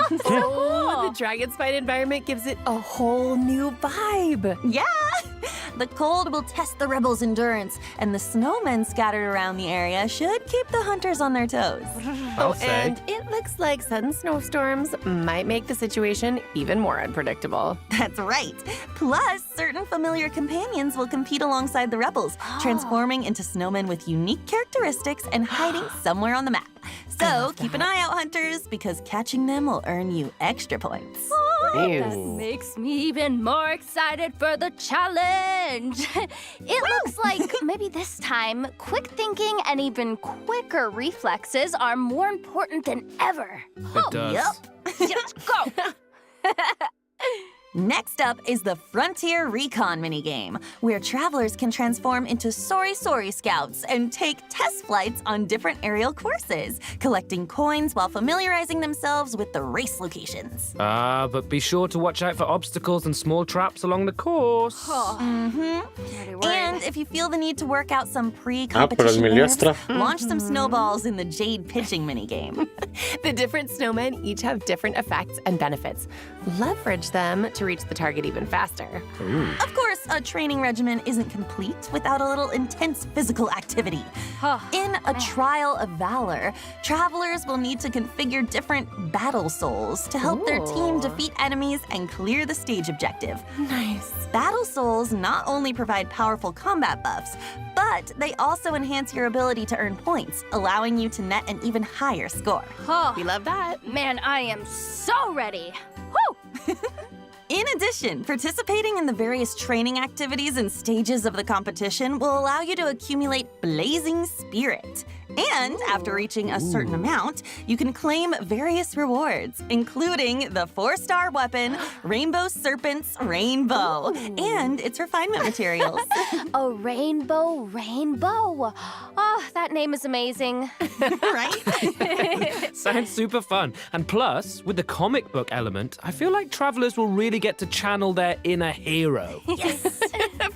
So cool. The Dragonspine environment gives it a whole new vibe. Yeah! The cold will test the rebels' endurance, and the snowmen scattered around the area should keep the hunters on their toes. I'll say. And it looks like sudden snowstorms might make the situation even more unpredictable. That's right. Plus, certain familiar companions will compete alongside the rebels, transforming into snowmen with unique characteristics and hiding somewhere on the map. So keep an eye out, hunters, because catching them will earn you extra points. That makes me even more excited for the challenge. It looks like maybe this time, quick thinking and even quicker reflexes are more important than ever. It does. Yep. Let's go. Next up is the Frontier Recon minigame, where travelers can transform into Sorry Scouts and take test flights on different aerial courses, collecting coins while familiarizing themselves with the race locations. But be sure to watch out for obstacles and small traps along the course. And if you feel the need to work out some pre-competition nerves, launch some snowballs in the Jade pitching minigame. The different snowmen each have different effects and benefits. Leverage them to reach the target even faster. Of course, a training regimen isn't complete without a little intense physical activity. In a Trial of Valor, travelers will need to configure different battle souls to help their team defeat enemies and clear the stage objective. Nice. Battle souls not only provide powerful combat buffs, but they also enhance your ability to earn points, allowing you to net an even higher score. We love that. Man, I am so ready. Woo! In addition, participating in the various training activities and stages of the competition will allow you to accumulate Blazing Spirit. And after reaching a certain amount, you can claim various rewards, including the 4-star weapon, Rainbow Serpent's Rainbow, and its refinement materials. A rainbow. Oh, that name is amazing. Right? Sounds super fun. And plus, with the comic book element, I feel like travelers will really get to channel their inner hero. Yes,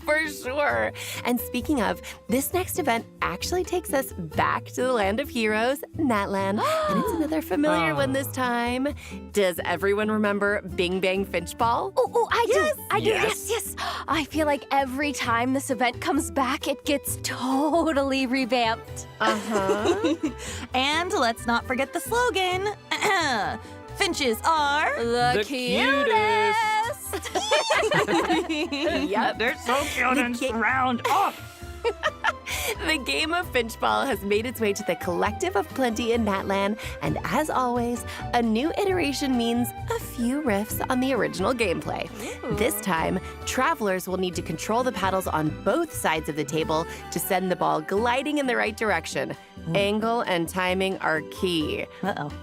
for sure. And speaking of, this next event actually takes us back to the land of heroes, Natlan. And it's another familiar one this time. Does everyone remember Bing Bang Finchball? Oh, I do. I do. Yes. Yes. I feel like every time this event comes back, it gets totally revamped. And let's not forget the slogan. Finches are The cutest. Yep. They're so cute and round. Oh. The game of Finchball has made its way to the Collective of Plenty in Natlan, and as always, a new iteration means a few riffs on the original gameplay. This time, travelers will need to control the paddles on both sides of the table to send the ball gliding in the right direction. Angle and timing are key.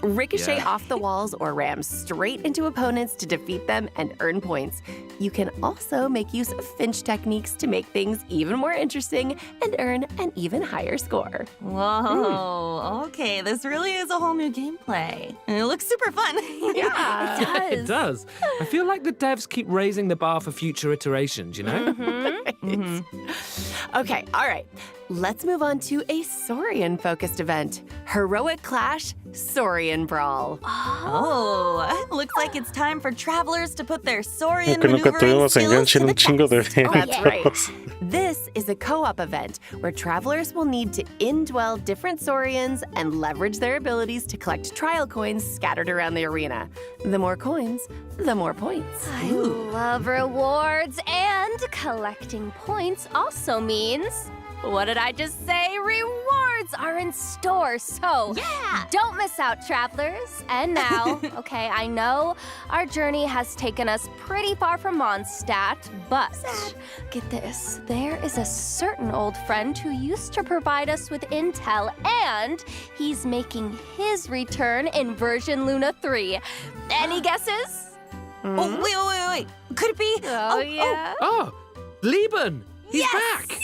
Ricochet off the walls or ram straight into opponents to defeat them and earn points. You can also make use of Finch techniques to make things even more interesting and earn an even higher score. Whoa, okay, this really is a whole new gameplay. And it looks super fun. Yeah, It does. It does. I feel like the devs keep raising the bar for future iterations, you know? Okay, all right. Let's move on to a Saurian-focused event. Heroic Clash, Saurian Brawl. Oh, looks like it's time for travelers to put their Saurian Que nunca maneuvering tuvimos en skills to Genshin the un chingo de test. That's right. eventos. This is a co-op event where travelers will need to indwell different Saurians and leverage their abilities to collect trial coins scattered around the arena. The more coins, the more points. I love rewards, and collecting points also means, what did I just say? Rewards are in store, so don't miss out, travelers. And now, okay, I know our journey has taken us pretty far from Mondstadt, but get this, there is a certain old friend who used to provide us with intel, and he's making his return in version Luna 3. Any guesses? Oh, wait. Could it be? Oh, Lieben! He's back!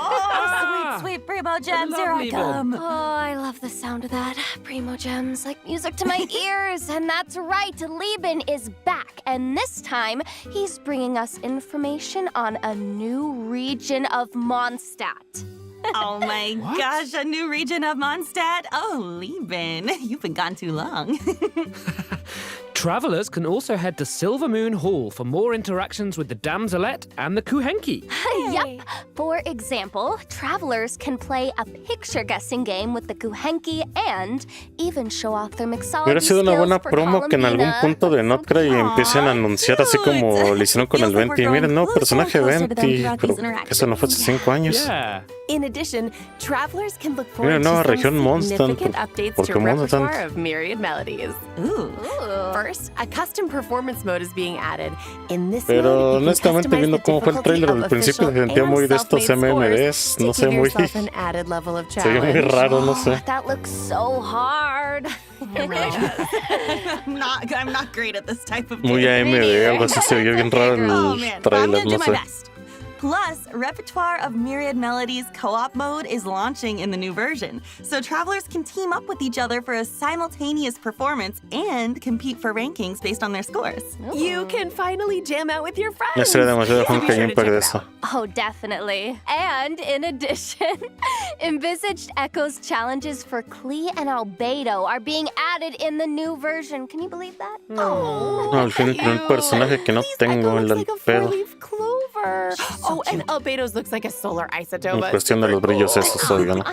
Oh, sweet Primo Gems, here I come. Oh, I love the sound of that. Primo Gems, like music to my ears. And that's right, Lieben is back. And this time, he's bringing us information on a new region of Mondstadt. Oh my gosh, a new region of Mondstadt? Oh, Lieben, you've been gone too long. Travelers can also head to Silver Moon Hall for more interactions with the Damselette and the Kuhenki. Yup. For example, travelers can play a picture-guessing game with the Kuhenki and even show off their mixology Hubiera sido una buena skills for promo que en algún Colomina. punto de Notcra y empiecen a anunciar así como le hicieron con el 20. Miren, no, personaje 20, pero eso no fue hace 5 años. Yeah. In addition, travelers can look forward nueva to región some Mondstadt, significant updates ¿por to qué a repertoire Mondstadt? of myriad melodies. Ooh. First, a custom performance mode is being added. In this Pero mode, you can honestamente, customize viendo the cómo fue el difficulty trailer of al principio, se official sentía muy and de estos self-made MMDs. scores No to sé, give muy. yourself an added level of Se vio muy challenge. raro, no sé. That looks so hard. It really does. I'm not great at this type of game. Muy AMD, algo así se vio bien raro en Oh el man, but I'm trailer, gonna do no my sé. best. Plus, Repertoire of Myriad Melodies co-op mode is launching in the new version, so travelers can team up with each other for a simultaneous performance and compete for rankings based on their scores. You can finally jam out with your friends. Ya sería demasiado So be Genshin sure to Impact check de it eso. out. Oh, definitely. And in addition, envisaged Echo's challenges for Klee and Albedo are being added in the new version. Can you believe that? Oh, No, al fin el primer personaje que no tengo, el del pedo. four-leaf clover. Oh, and Albedo's looks like a solar En isotope. cuestión de los brillos esos, oigan.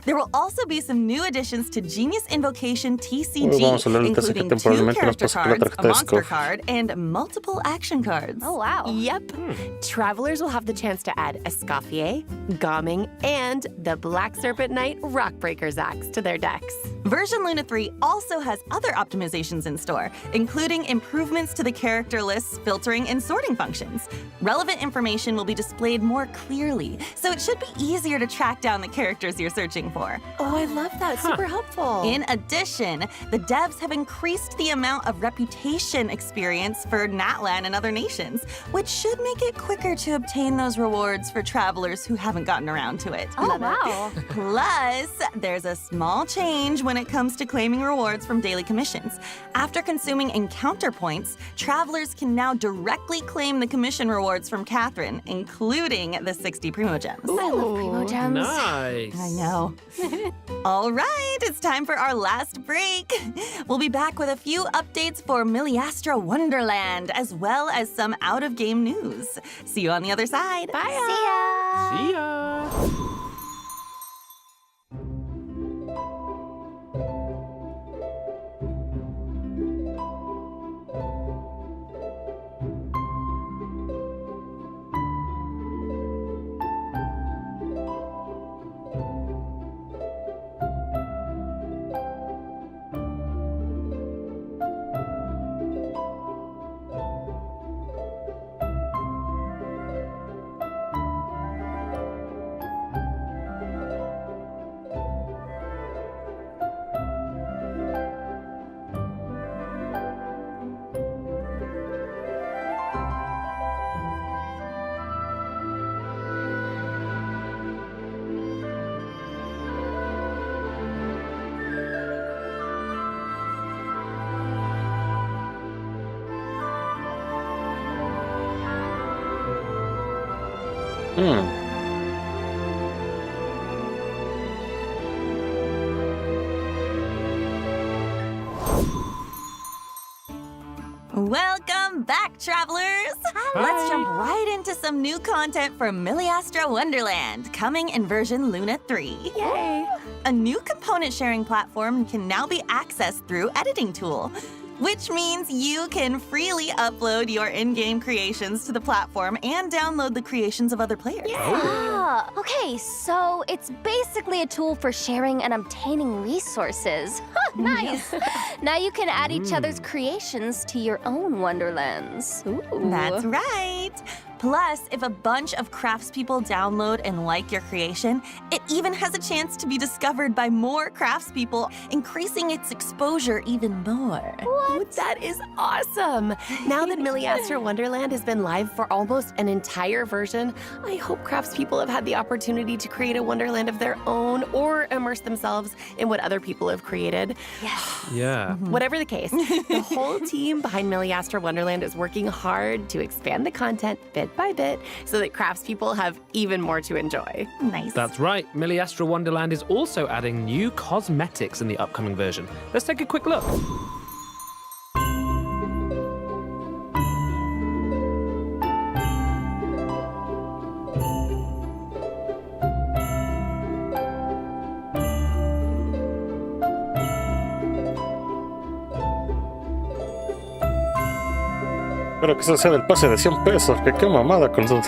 There will also be some new additions to Genius Invocation TCG, Bueno, vamos a hablar del TCG including 2 temporalmente, nos character pasa que la cards, a tarjeta de monster Scope. card, and multiple action cards. Oh, wow. Yep. Travelers will have the chance to add Escoffier, Gomming, and the Black Serpent Knight Rockbreaker's Axe to their decks. Version Luna 3 also has other optimizations in store, including improvements to the character lists, filtering, and sorting functions. Relevant information will be displayed more clearly, so it should be easier to track down the characters you're searching for. Oh, I love that. Super helpful. In addition, the devs have increased the amount of reputation experience for Natlan and other nations, which should make it quicker to obtain those rewards for travelers who haven't gotten around to it. Oh, wow. Plus, there's a small change when it comes to claiming rewards from daily commissions. After consuming encounter points, travelers can now directly claim the commission rewards from Catherine, including the 60 Primo Gems. I love Primo Gems. Nice. I know. All right, it's time for our last break. We'll be back with a few updates for Miliastra Wonderland, as well as some out-of-game news. See you on the other side. Bye. See ya. See ya. Welcome back, travelers! Let's jump right into some new content from Miliastra Wonderland, coming in version Luna 3. Yay! A new component sharing platform can now be accessed through Editing Tool, which means you can freely upload your in-game creations to the platform and download the creations of other players. Ah, okay, so it's basically a tool for sharing and obtaining resources. Nice. Now you can add each other's creations to your own wonderlands. Ooh. That's right. Plus, if a bunch of craftspeople download and like your creation, it even has a chance to be discovered by more craftspeople, increasing its exposure even more. What? That is awesome! Now that Miliastra Wonderland has been live for almost an entire version, I hope craftspeople have had the opportunity to create a Wonderland of their own or immerse themselves in what other people have created. Yes. Yeah. Whatever the case, the whole team behind Miliastra Wonderland is working hard to expand the content bit by bit so that craftspeople have even more to enjoy. Nice. That's right. Miliastra Wonderland is also adding new cosmetics in the upcoming version. Let's take a quick look. Pero que eso sea del pase de 100 pesos, que qué mamada con sus...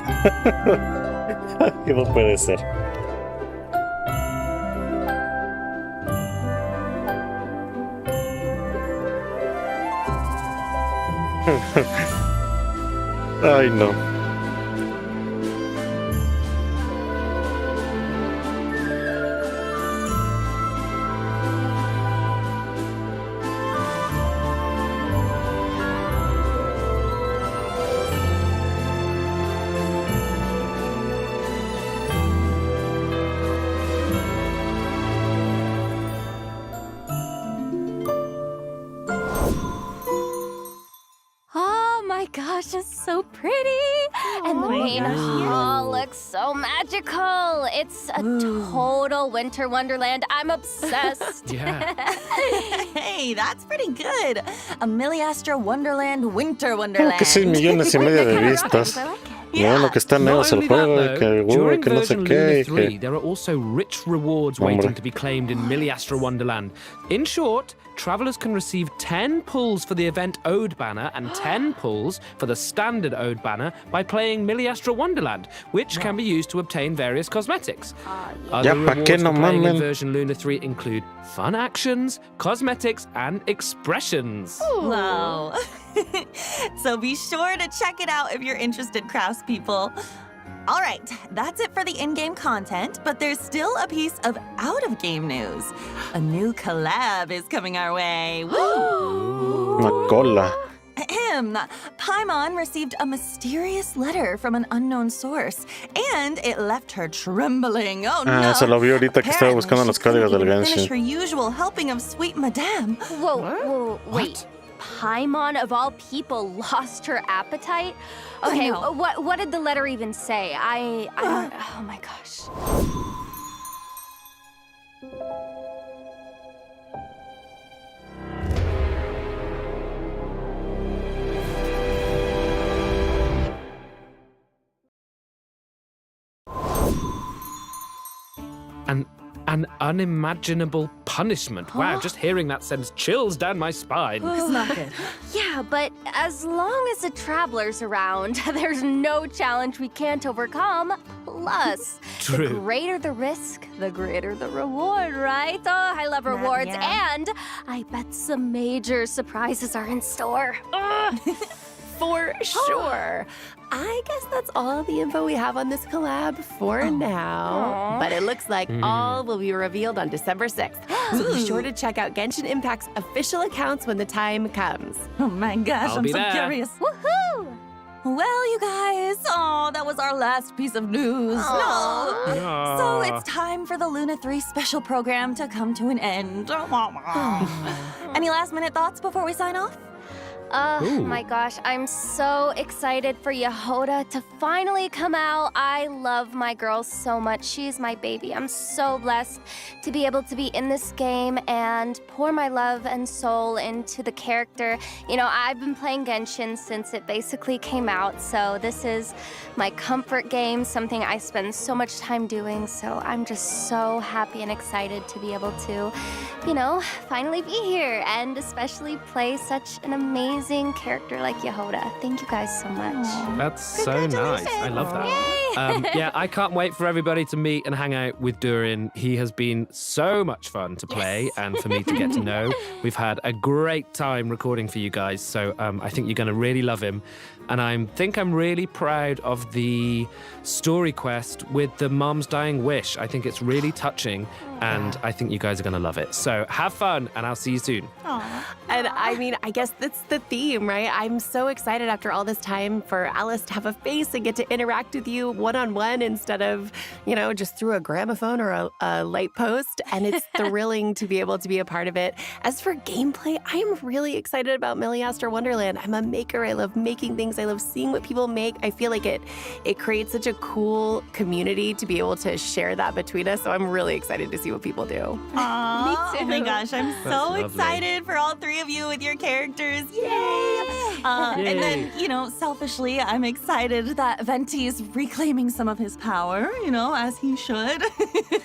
No puede ser. Ay, no. Gosh, it's so pretty! And the main hall looks so magical! It's a total winter wonderland. I'm obsessed. Yeah. Hey, that's pretty good. A Miliastra Wonderland Winter Wonderland. Que 6 millones y medio de vistas. Bueno, que está nuevo el juego, que WuWa, que no sé qué. Luna III, there are also rich rewards waiting to be claimed in Miliastra Wonderland. In short, travelers can receive 10 pulls for the event Ode banner and 10 pulls for the standard Ode banner by playing Miliastra Wonderland, which can be used to obtain various cosmetics. Other rewards for playing in version Luna 3 include fun actions, cosmetics, and expressions. Wow. So be sure to check it out if you're interested, craftspeople. All right, that's it for the in-game content, but there's still a piece of out-of-game news. A new collab is coming our way. Woo! Una cola. Paimon received a mysterious letter from an unknown source, and it left her trembling. Oh no! Se lo vi ahorita que estaba buscando los códigos del Genshin. Finish her usual helping of sweet madame. Whoa, wait. Paimon, of all people, lost her appetite? Okay, what did the letter even say? I don't... Oh my gosh. An unimaginable punishment. Wow, just hearing that sends chills down my spine. It's not good. Yeah, but as long as the traveler's around, there's no challenge we can't overcome. Plus, the greater the risk, the greater the reward, right? Oh, I love rewards, and I bet some major surprises are in store. For sure. I guess that's all the info we have on this collab for now. But it looks like all will be revealed on December 6th. So be sure to check out Genshin Impact's official accounts when the time comes. Oh my gosh, I'm so curious. Woohoo! Well, you guys, that was our last piece of news. No. So it's time for the Luna 3 special program to come to an end. Any last-minute thoughts before we sign off? Oh my gosh, I'm so excited for Yehoda to finally come out. I love my girl so much. She's my baby. I'm so blessed to be able to be in this game and pour my love and soul into the character. You know, I've been playing Genshin since it basically came out, so this is my comfort game, something I spend so much time doing, so I'm just so happy and excited to be able to, you know, finally be here and especially play such an amazing character like Yehoda. Thank you guys so much. That's so nice. I love that. Yeah, I can't wait for everybody to meet and hang out with Durin. He has been so much fun to play and for me to get to know. We've had a great time recording for you guys, so I think you're going to really love him. And I think I'm really proud of the story quest with the mom's dying wish. I think it's really touching, and I think you guys are going to love it. So have fun, and I'll see you soon. And I mean, I guess that's the theme, right? I'm so excited after all this time for Alice to have a face and get to interact with you one-on-one instead of, you know, just through a gramophone or a light post. And it's thrilling to be able to be a part of it. As for gameplay, I am really excited about Miliastra Wonderland. I'm a maker. I love making things. I love seeing what people make. I feel like it creates such a cool community to be able to share that between us. So I'm really excited to see what people do. Me too. Oh my gosh, I'm so excited for all three of of you with your characters. Yay! And then, you know, selfishly, I'm excited that Venti's reclaiming some of his power, you know, as he should.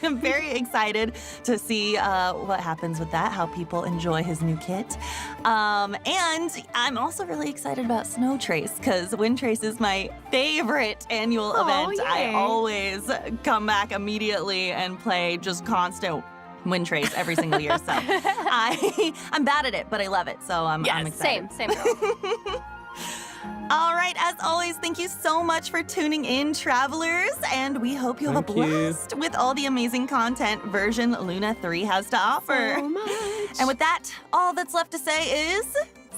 I'm very excited to see what happens with that, how people enjoy his new kit. And I'm also really excited about Snow Trace, because Wind Trace is my favorite annual event. Yay. I always come back immediately and play just constant Wind Trace every single year. So I'm bad at it, but I love it. So I'm excited. Same girl. All right, as always, thank you so much for tuning in, travelers, and we hope you have a blast with all the amazing content version Luna 3 has to offer. So much. And with that, all that's left to say is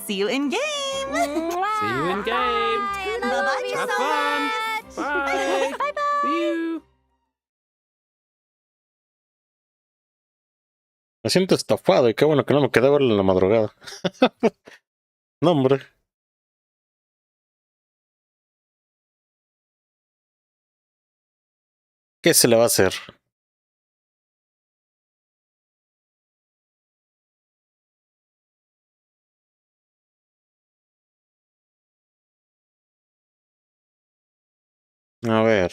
see you in game. See you in game. Bye-bye. Have fun. Bye. Bye-bye. See you. Me siento estafado y qué bueno que no me quedé a verlo en la madrugada. No, hombre. ¿Qué se le va a hacer? A ver.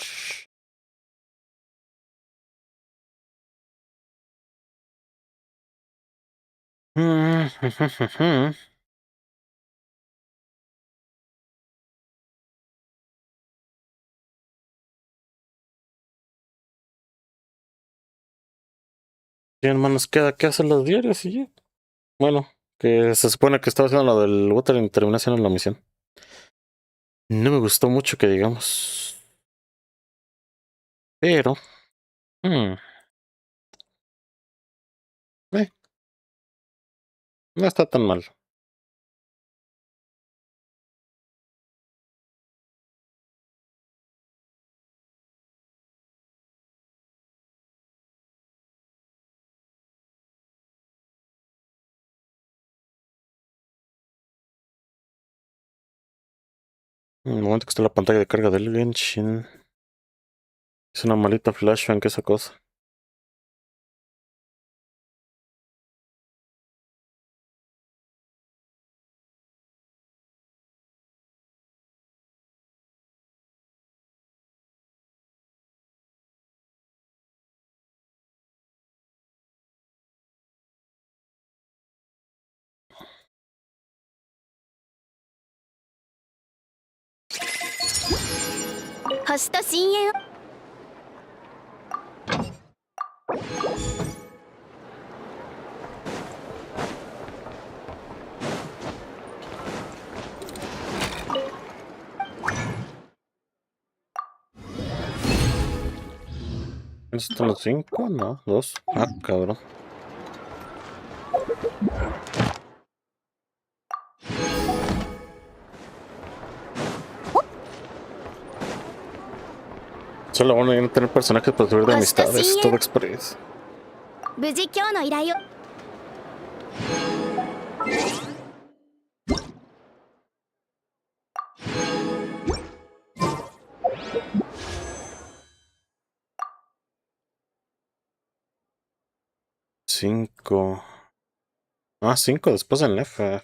¿Qué más nos queda? ¿Qué hacen los diarios? Y ya. Bueno, que se supone que estaba haciendo lo del WuWa y terminé haciendo la misión. No me gustó mucho que digamos. Pero. No está tan mal. En el momento que está la pantalla de carga del Genshin. Es una malita flashbang esa cosa. ¿Estos son los 5? No, 2. Ah, cabrón. Solo van a tener personajes para subir de amistades, todo express. Cinco. Ah, 5 después en F.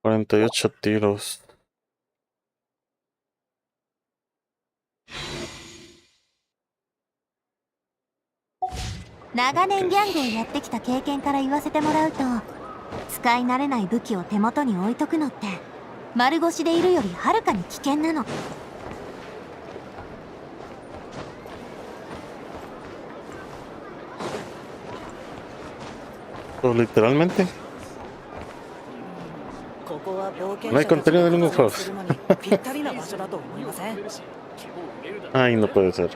$48 tiros. Pues literalmente. No hay contenido de ningún juego. Ay, no puede ser.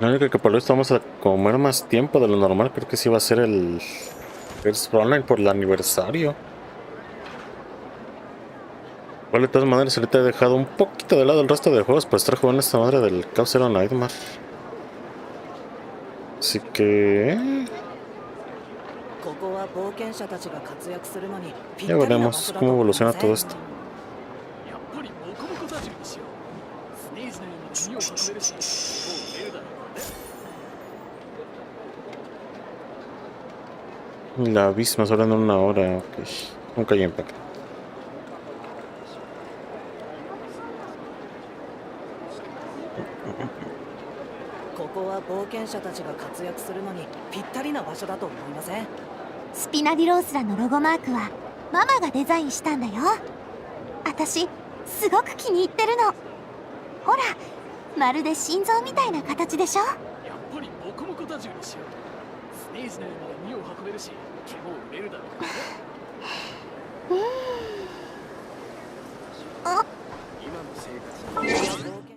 Lo único que por esto vamos a comer más tiempo de lo normal. Creo que sí va a ser el First Online por el aniversario. Igual de todas maneras ahorita he dejado un poquito de lado el resto de juegos para estar jugando esta madre del Chaos Zero Nightmare. Así que... ya veremos cómo evoluciona todo esto. La abisma solo en 1 hora, ok. Nunca hay impacto.スピナディロースらのロゴマークはママがデザインしたんだよ。私すごく気に入ってるの。ほら、まるで心臓みたいな形でしょ。やっぱりモコモコダジュにしよう。スネージのように身を運べるし、毛も売れるだろう。あ、今の生活に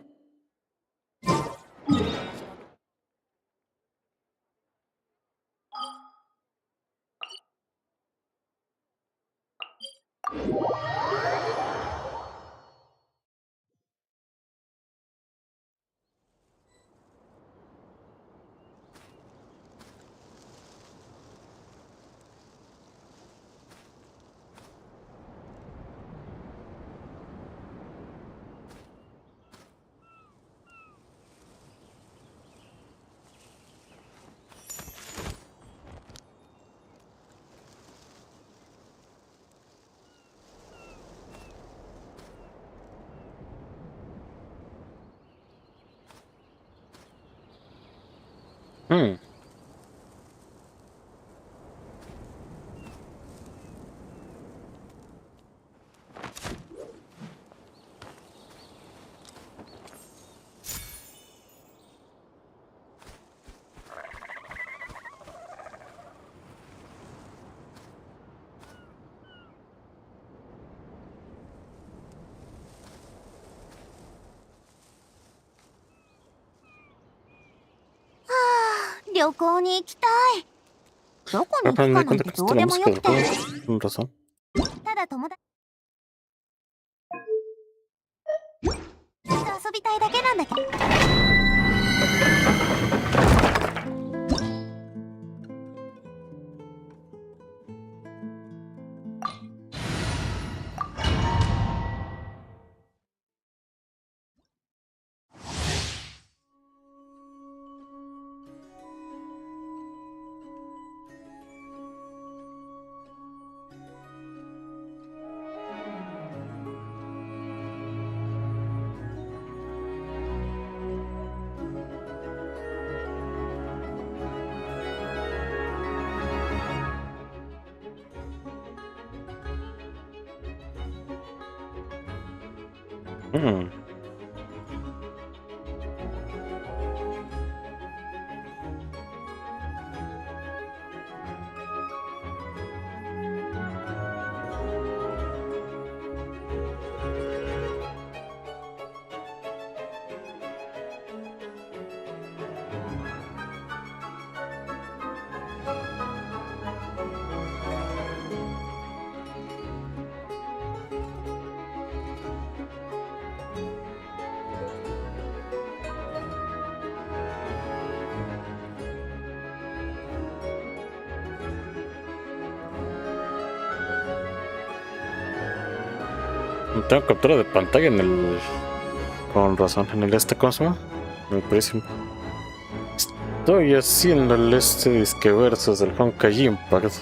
旅行に行きたい。どこに行くかなんてどうでもよくて。ただ友達と遊びたいだけなんだけど。No tengo captura de pantalla en el... con razón, en el ¿cómo se llama? En el Prism. Estoy haciendo el disque versus del Genshin Impact.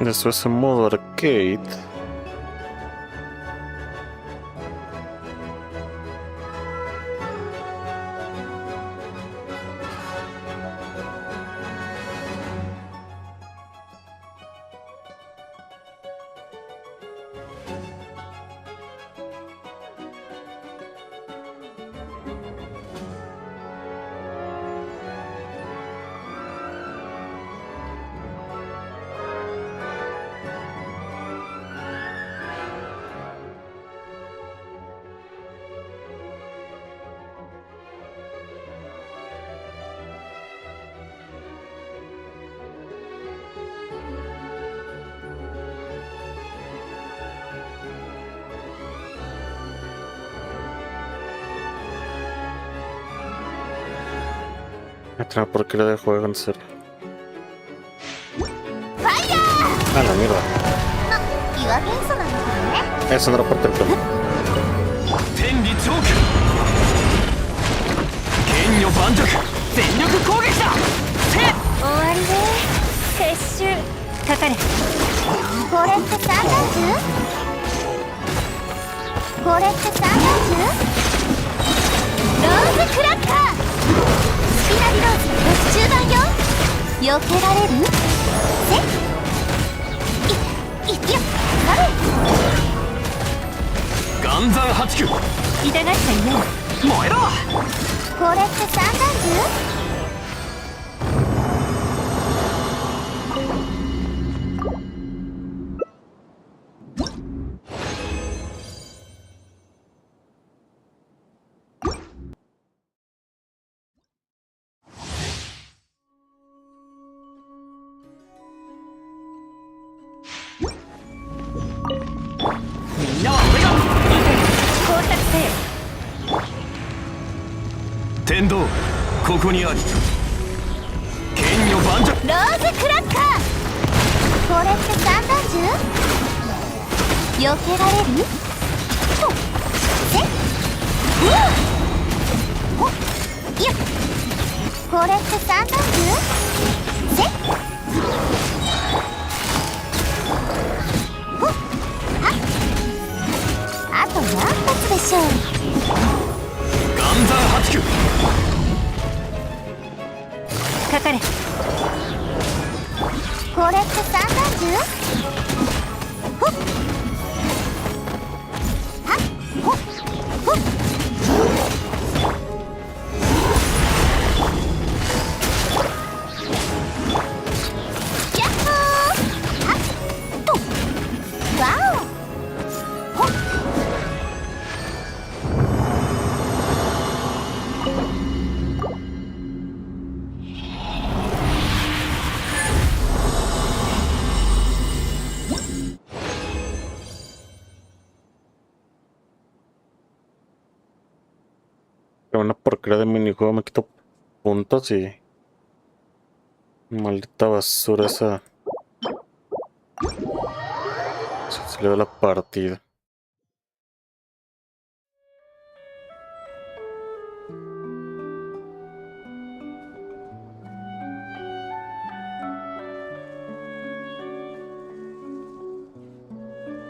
Esto es en modo arcade. otra porquería de juego, en serio. A la mierda. Eso no era parte del plan. Una porquería de minijuego, me quito puntos y... Maldita basura esa. Se le va la partida.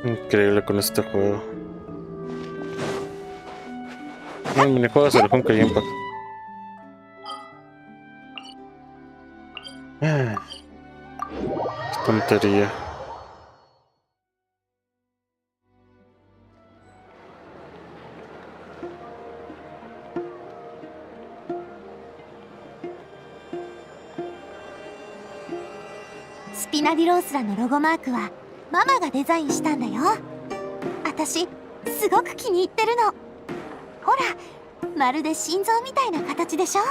Increíble con este juego. El minijuego es el Genshin Impact. Qué tontería. Spinadirosaのロゴマークはママがデザインしたんだよ。私すごく気に入ってるの。ほら、まるで心臓みたいな形でしょ。こ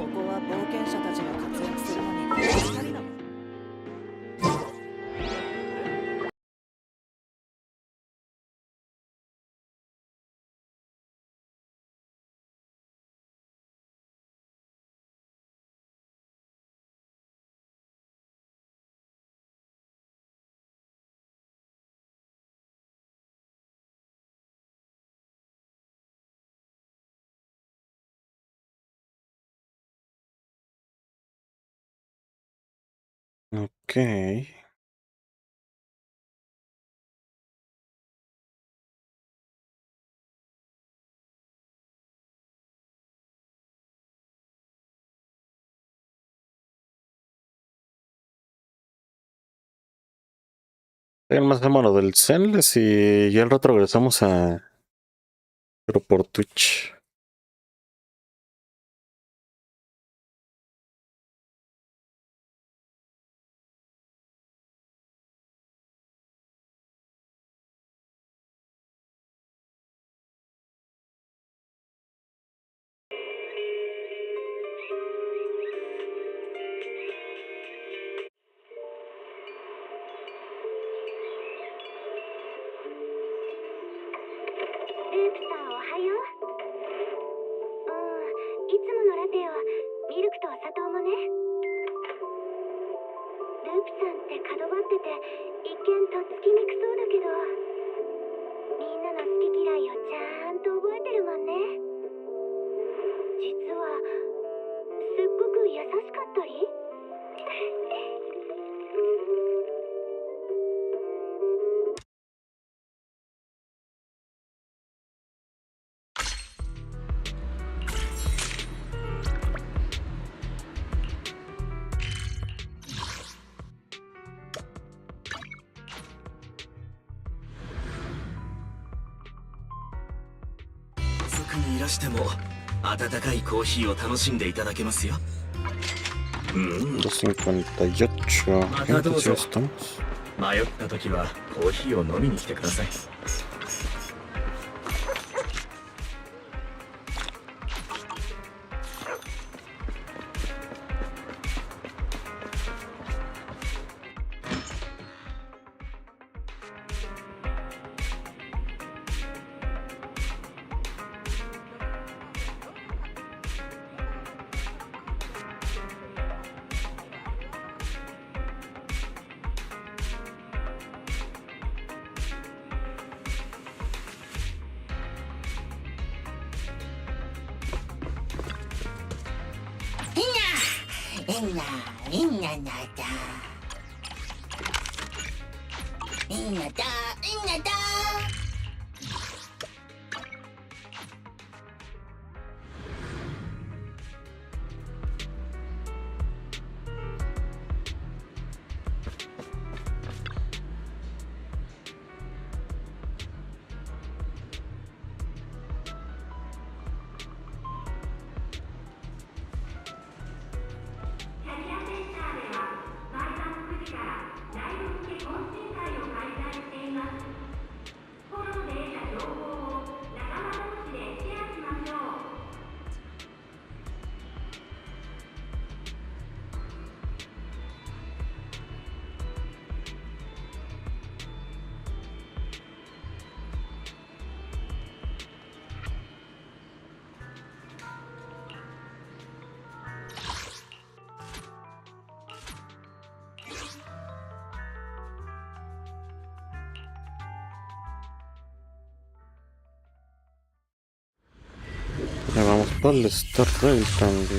こは冒険者たちが活躍するのに2人の。Ok. Más de mano del Zenless y ya al rato regresamos a... Pero por Twitch. にいらしても温かいコーヒーを楽しんでいただけますよ。258. またどうぞ。迷った時はコーヒーを飲みに来てください。Ya vamos para el Star Rail también.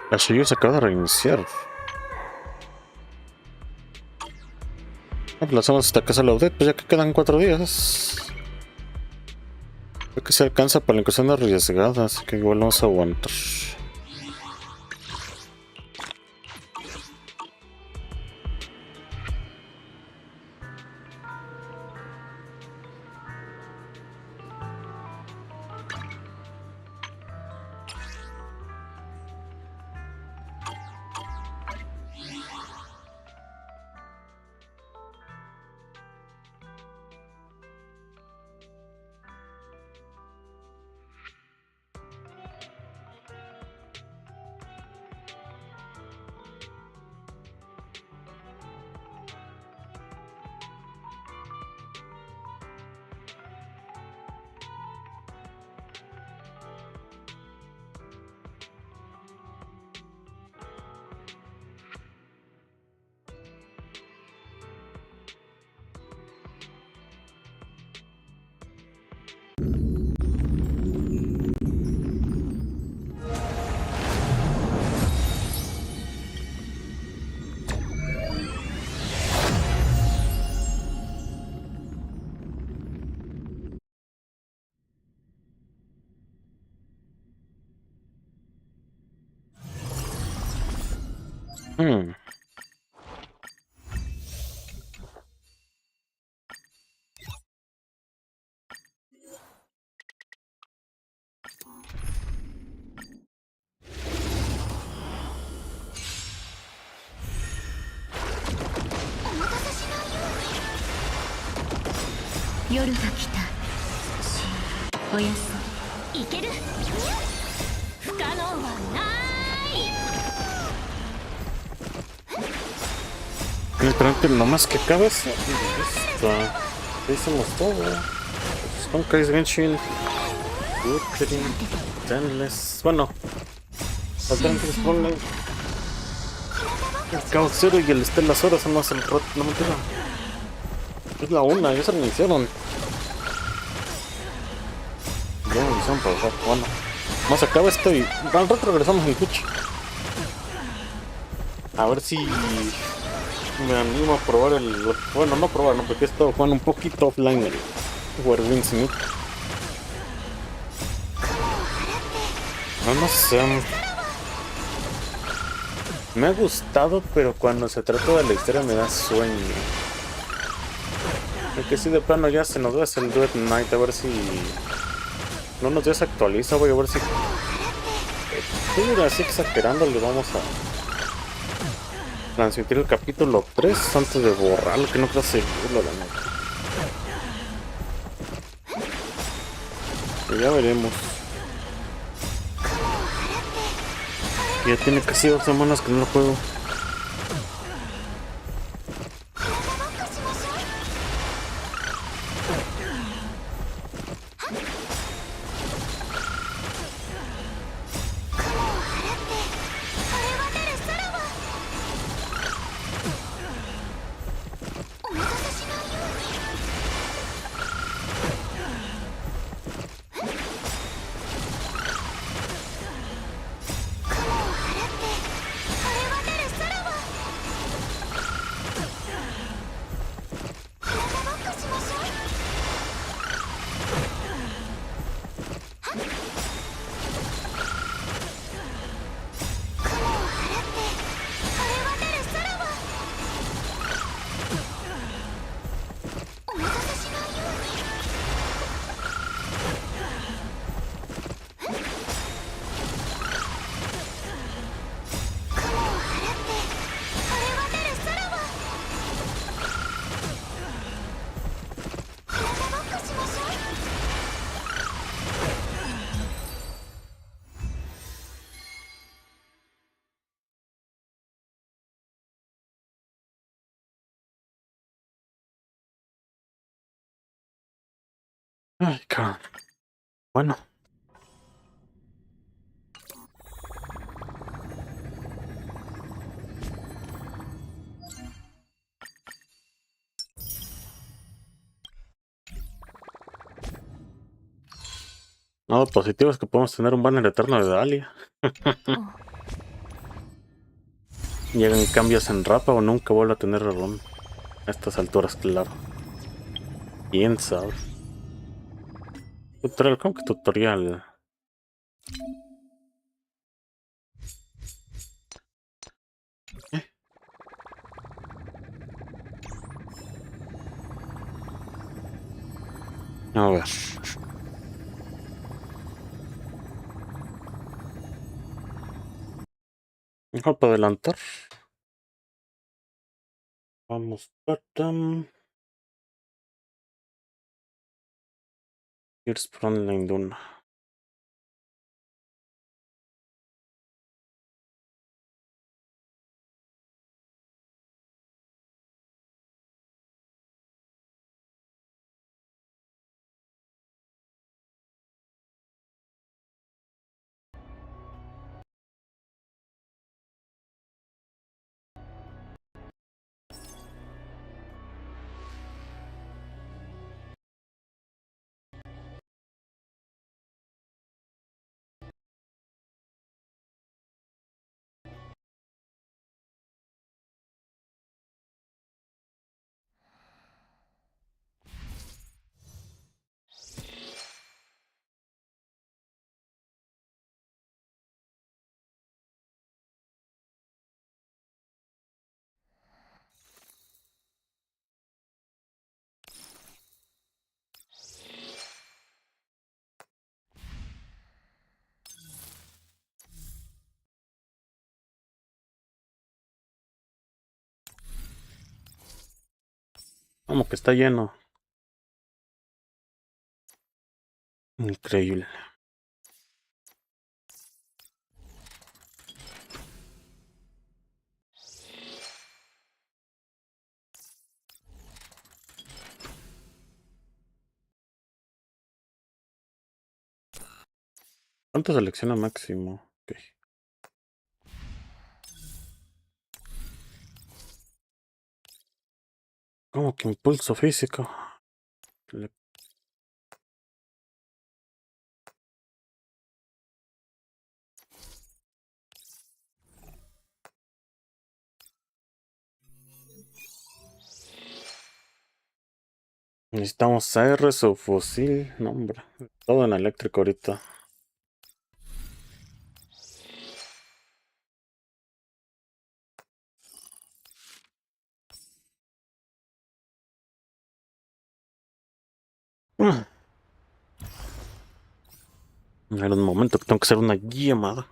La suya se acaba de reiniciar. pues lo hacemos hasta que se lo update, pues ya que quedan 4 días. Creo que se alcanza para la incursión arriesgada, así que igual vamos a aguantar. Literalmente nomás que acabe eso. Listo. Ya hicimos todo. Honkai Genshin. Tenles. Bueno. Faltan 3 ponle. El Caos Cero y el Estela Horas son más el rot. No me entiendo. Es la una, ya se reiniciaron. Ya me hicieron para bajar. Bueno. Más acaba esto y al rato regresamos en Twitch. A ver si me animo a probar el... Bueno, no probar, no, porque he estado jugando un poquito offline el Genshin. No sé. Me ha gustado, pero cuando se trata de la historia me da sueño. El que sí de plano ya se nos va es el Duet Night, a ver si... No nos desactualiza, voy a ver si... así exagerando le vamos a... transmitir el capítulo 3 antes de borrarlo, que no creo seguirlo, la neta. Y ya veremos. Ya tiene casi 2 semanas que no lo juego. Ay, cabrón. Bueno. Nada positivo es que podemos tener un banner eterno de Dalia. Llegan cambios en Rapa o nunca vuelvo a tener razón. A estas alturas, claro. ¿Quién sabe? Tutorial, ¿cómo que tutorial? A ver. Mejor para adelantar. Vamos. Here's Frontline Duna. Vamos, que está lleno. Increíble. ¿Cuánto selecciona máximo? Okay. ¿Cómo que impulso físico? Necesitamos AR o fusil. No, hombre. Todo en eléctrico ahorita. Era un momento que tengo que hacer una llamada.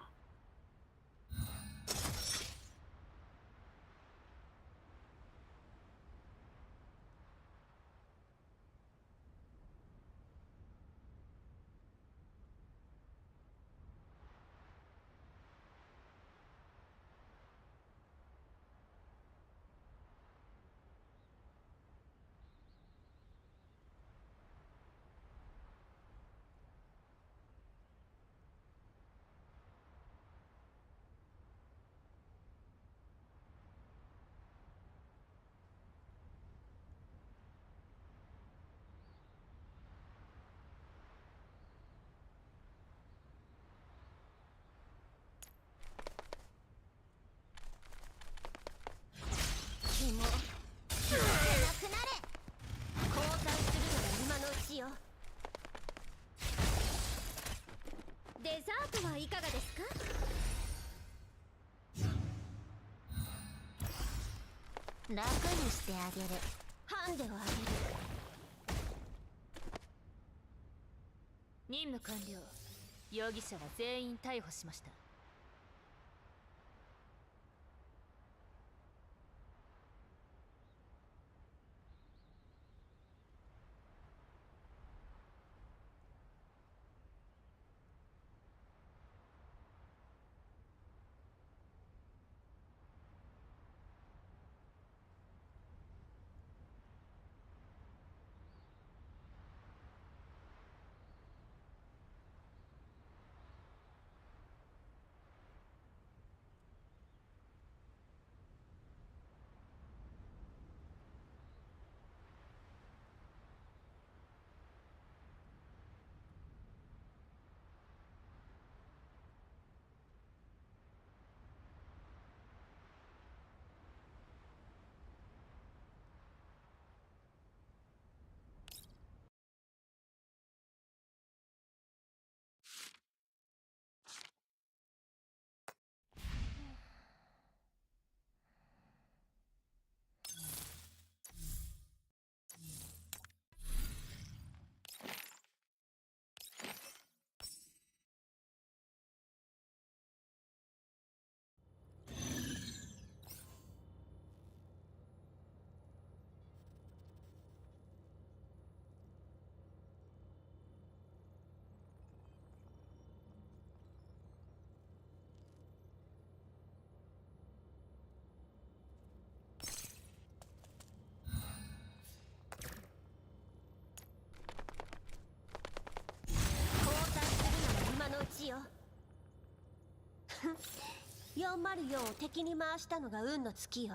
404を敵に回したのが運の尽きよ。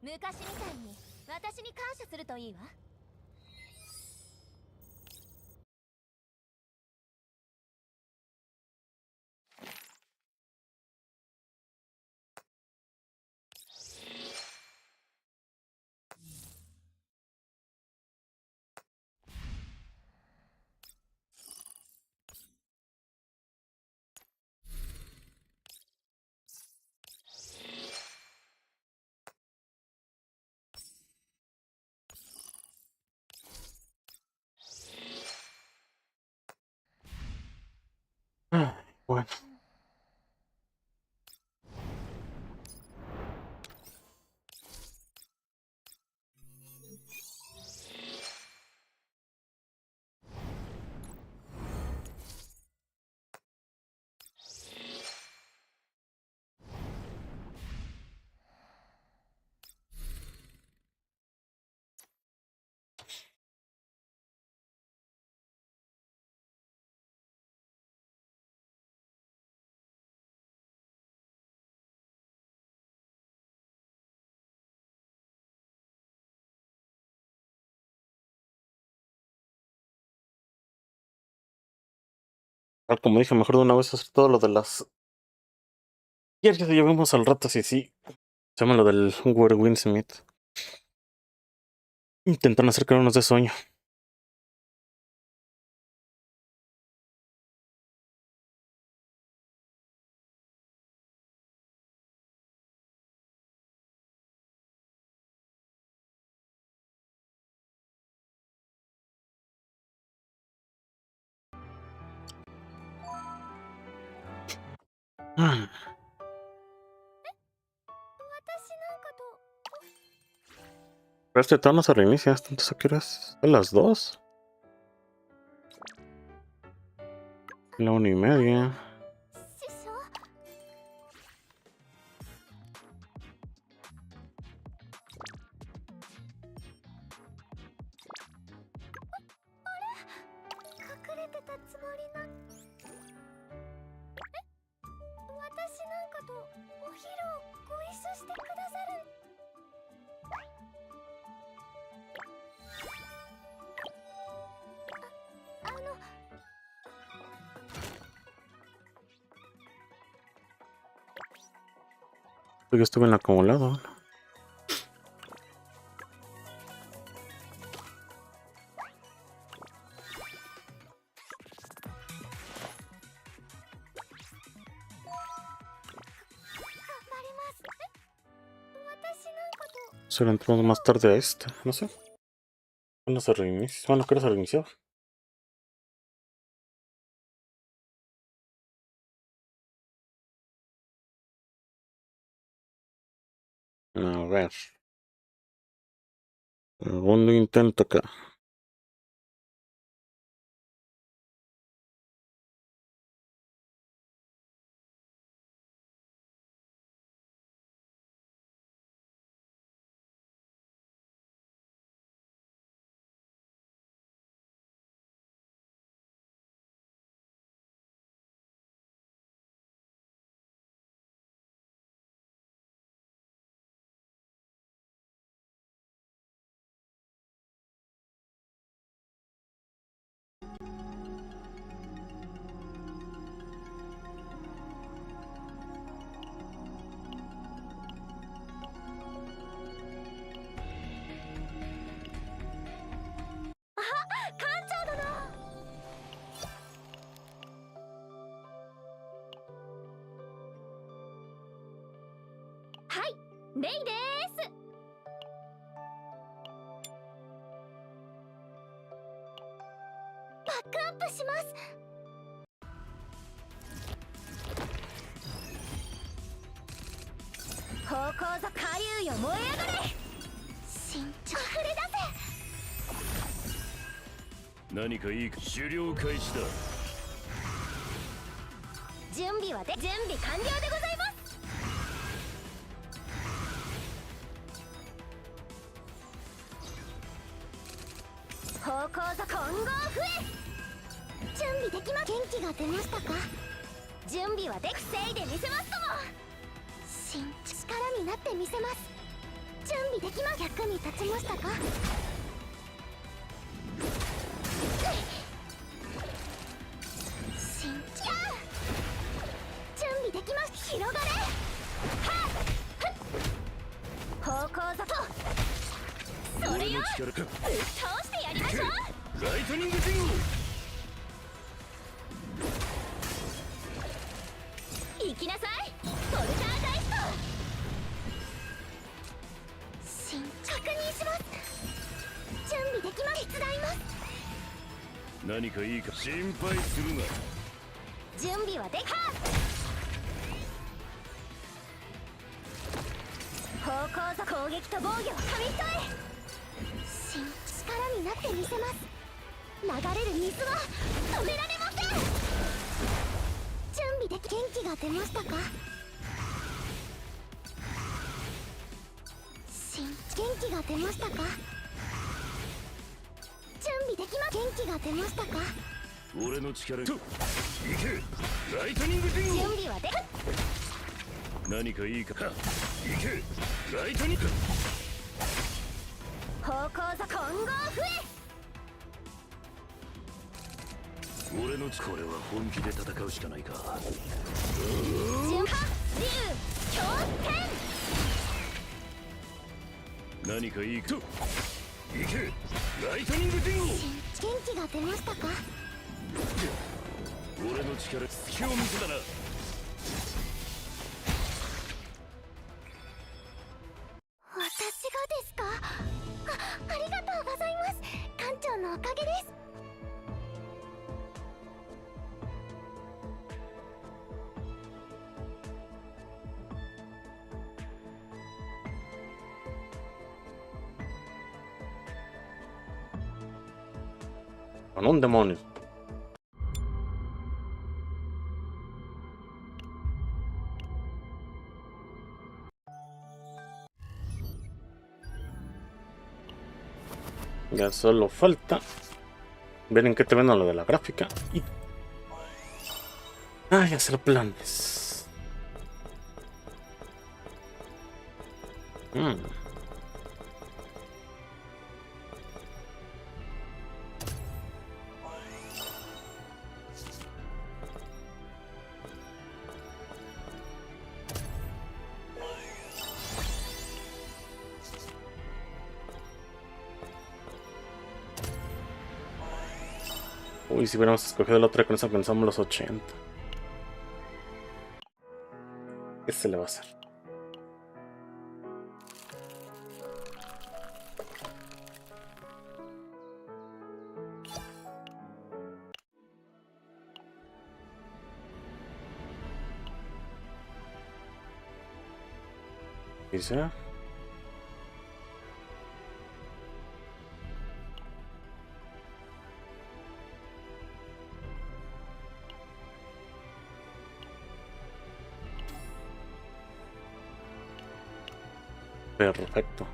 昔みたいに私に感謝するといいわ。Bueno. Como dije, mejor de una vez hacer todo lo de las diarias y ya vemos al rato si sí. Se llama lo del Winsmith. Intentan acercarnos de sueño. Pero este tono se reinicia hasta entonces, ¿a qué horas? ¿A las 2? La 1:30. Yo estuve en el acumulado. Solo entramos más tarde a esta, no sé. ¿Cuándo se reinicia? Bueno, ¿qué hora se reinició? A ver. Segundo intento acá. Hey, レイです。します。方向ぞ下流よ燃え上がれ。慎重溢れ出せ。何かいいか。狩猟開始だ。準備は準備完了でございます。方向ぞ混合笛。準備できま。元気が出ましたか。準備は防いでみせますとも。力になってみせます。準備できま。役に立ちましたか。準備できます。広がれ。方向ぞとそれよ。ぶっ倒してやりましょう。ライトニング信号。行きなさいポルターガイスト。確認します。準備できます。手伝います。何かいいか。心配するな。準備はでき方向ぞ攻撃と防御を紙一重。力になってみせます。流れる水は止められません。準備でき元気が出ましたか。元気が出ましたか。準備できま。元気が出ましたか。俺の力と行け。ライトニング信号。準備はで何かいいか。行け。ライトニング。方向ぞ混合笛。俺のこれは本気で戦うしかないか。順波竜強天。何かいいか。行け。ライトニング信号。元気が出ましたか。俺の力隙を見せたな。私がですか。ありがとうございます。館長のおかげです。¿Un demonio? Ya solo falta ver en qué te ven lo de la gráfica y hacer planes. Uy, si hubiéramos escogido la otra, con eso pensamos los 80. ¿Qué se le va a hacer? ¿Qué? Perfecto.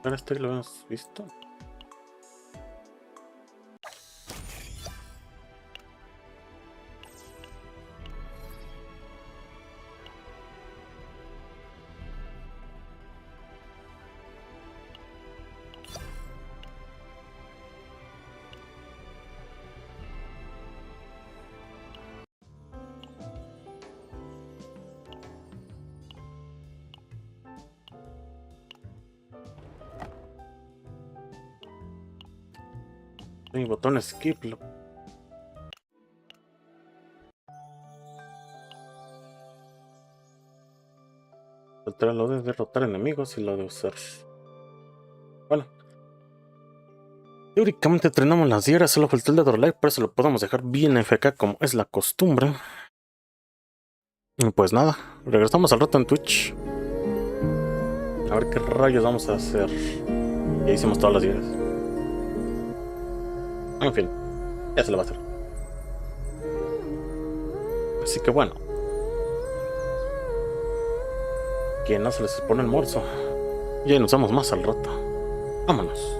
Ahora este lo hemos visto. Y botón skip. Lo de derrotar enemigos y lo de usar. Bueno. Teóricamente entrenamos las diarias, solo faltó el de Dorlight, pero eso lo podemos dejar bien FK como es la costumbre. Y pues nada, regresamos al rato en Twitch. A ver qué rayos vamos a hacer. Ya hicimos todas las diarias. En fin, ya se lo va a hacer. Así que bueno. Que no se les pone el morso. Y ahí nos vemos más al rato. Vámonos.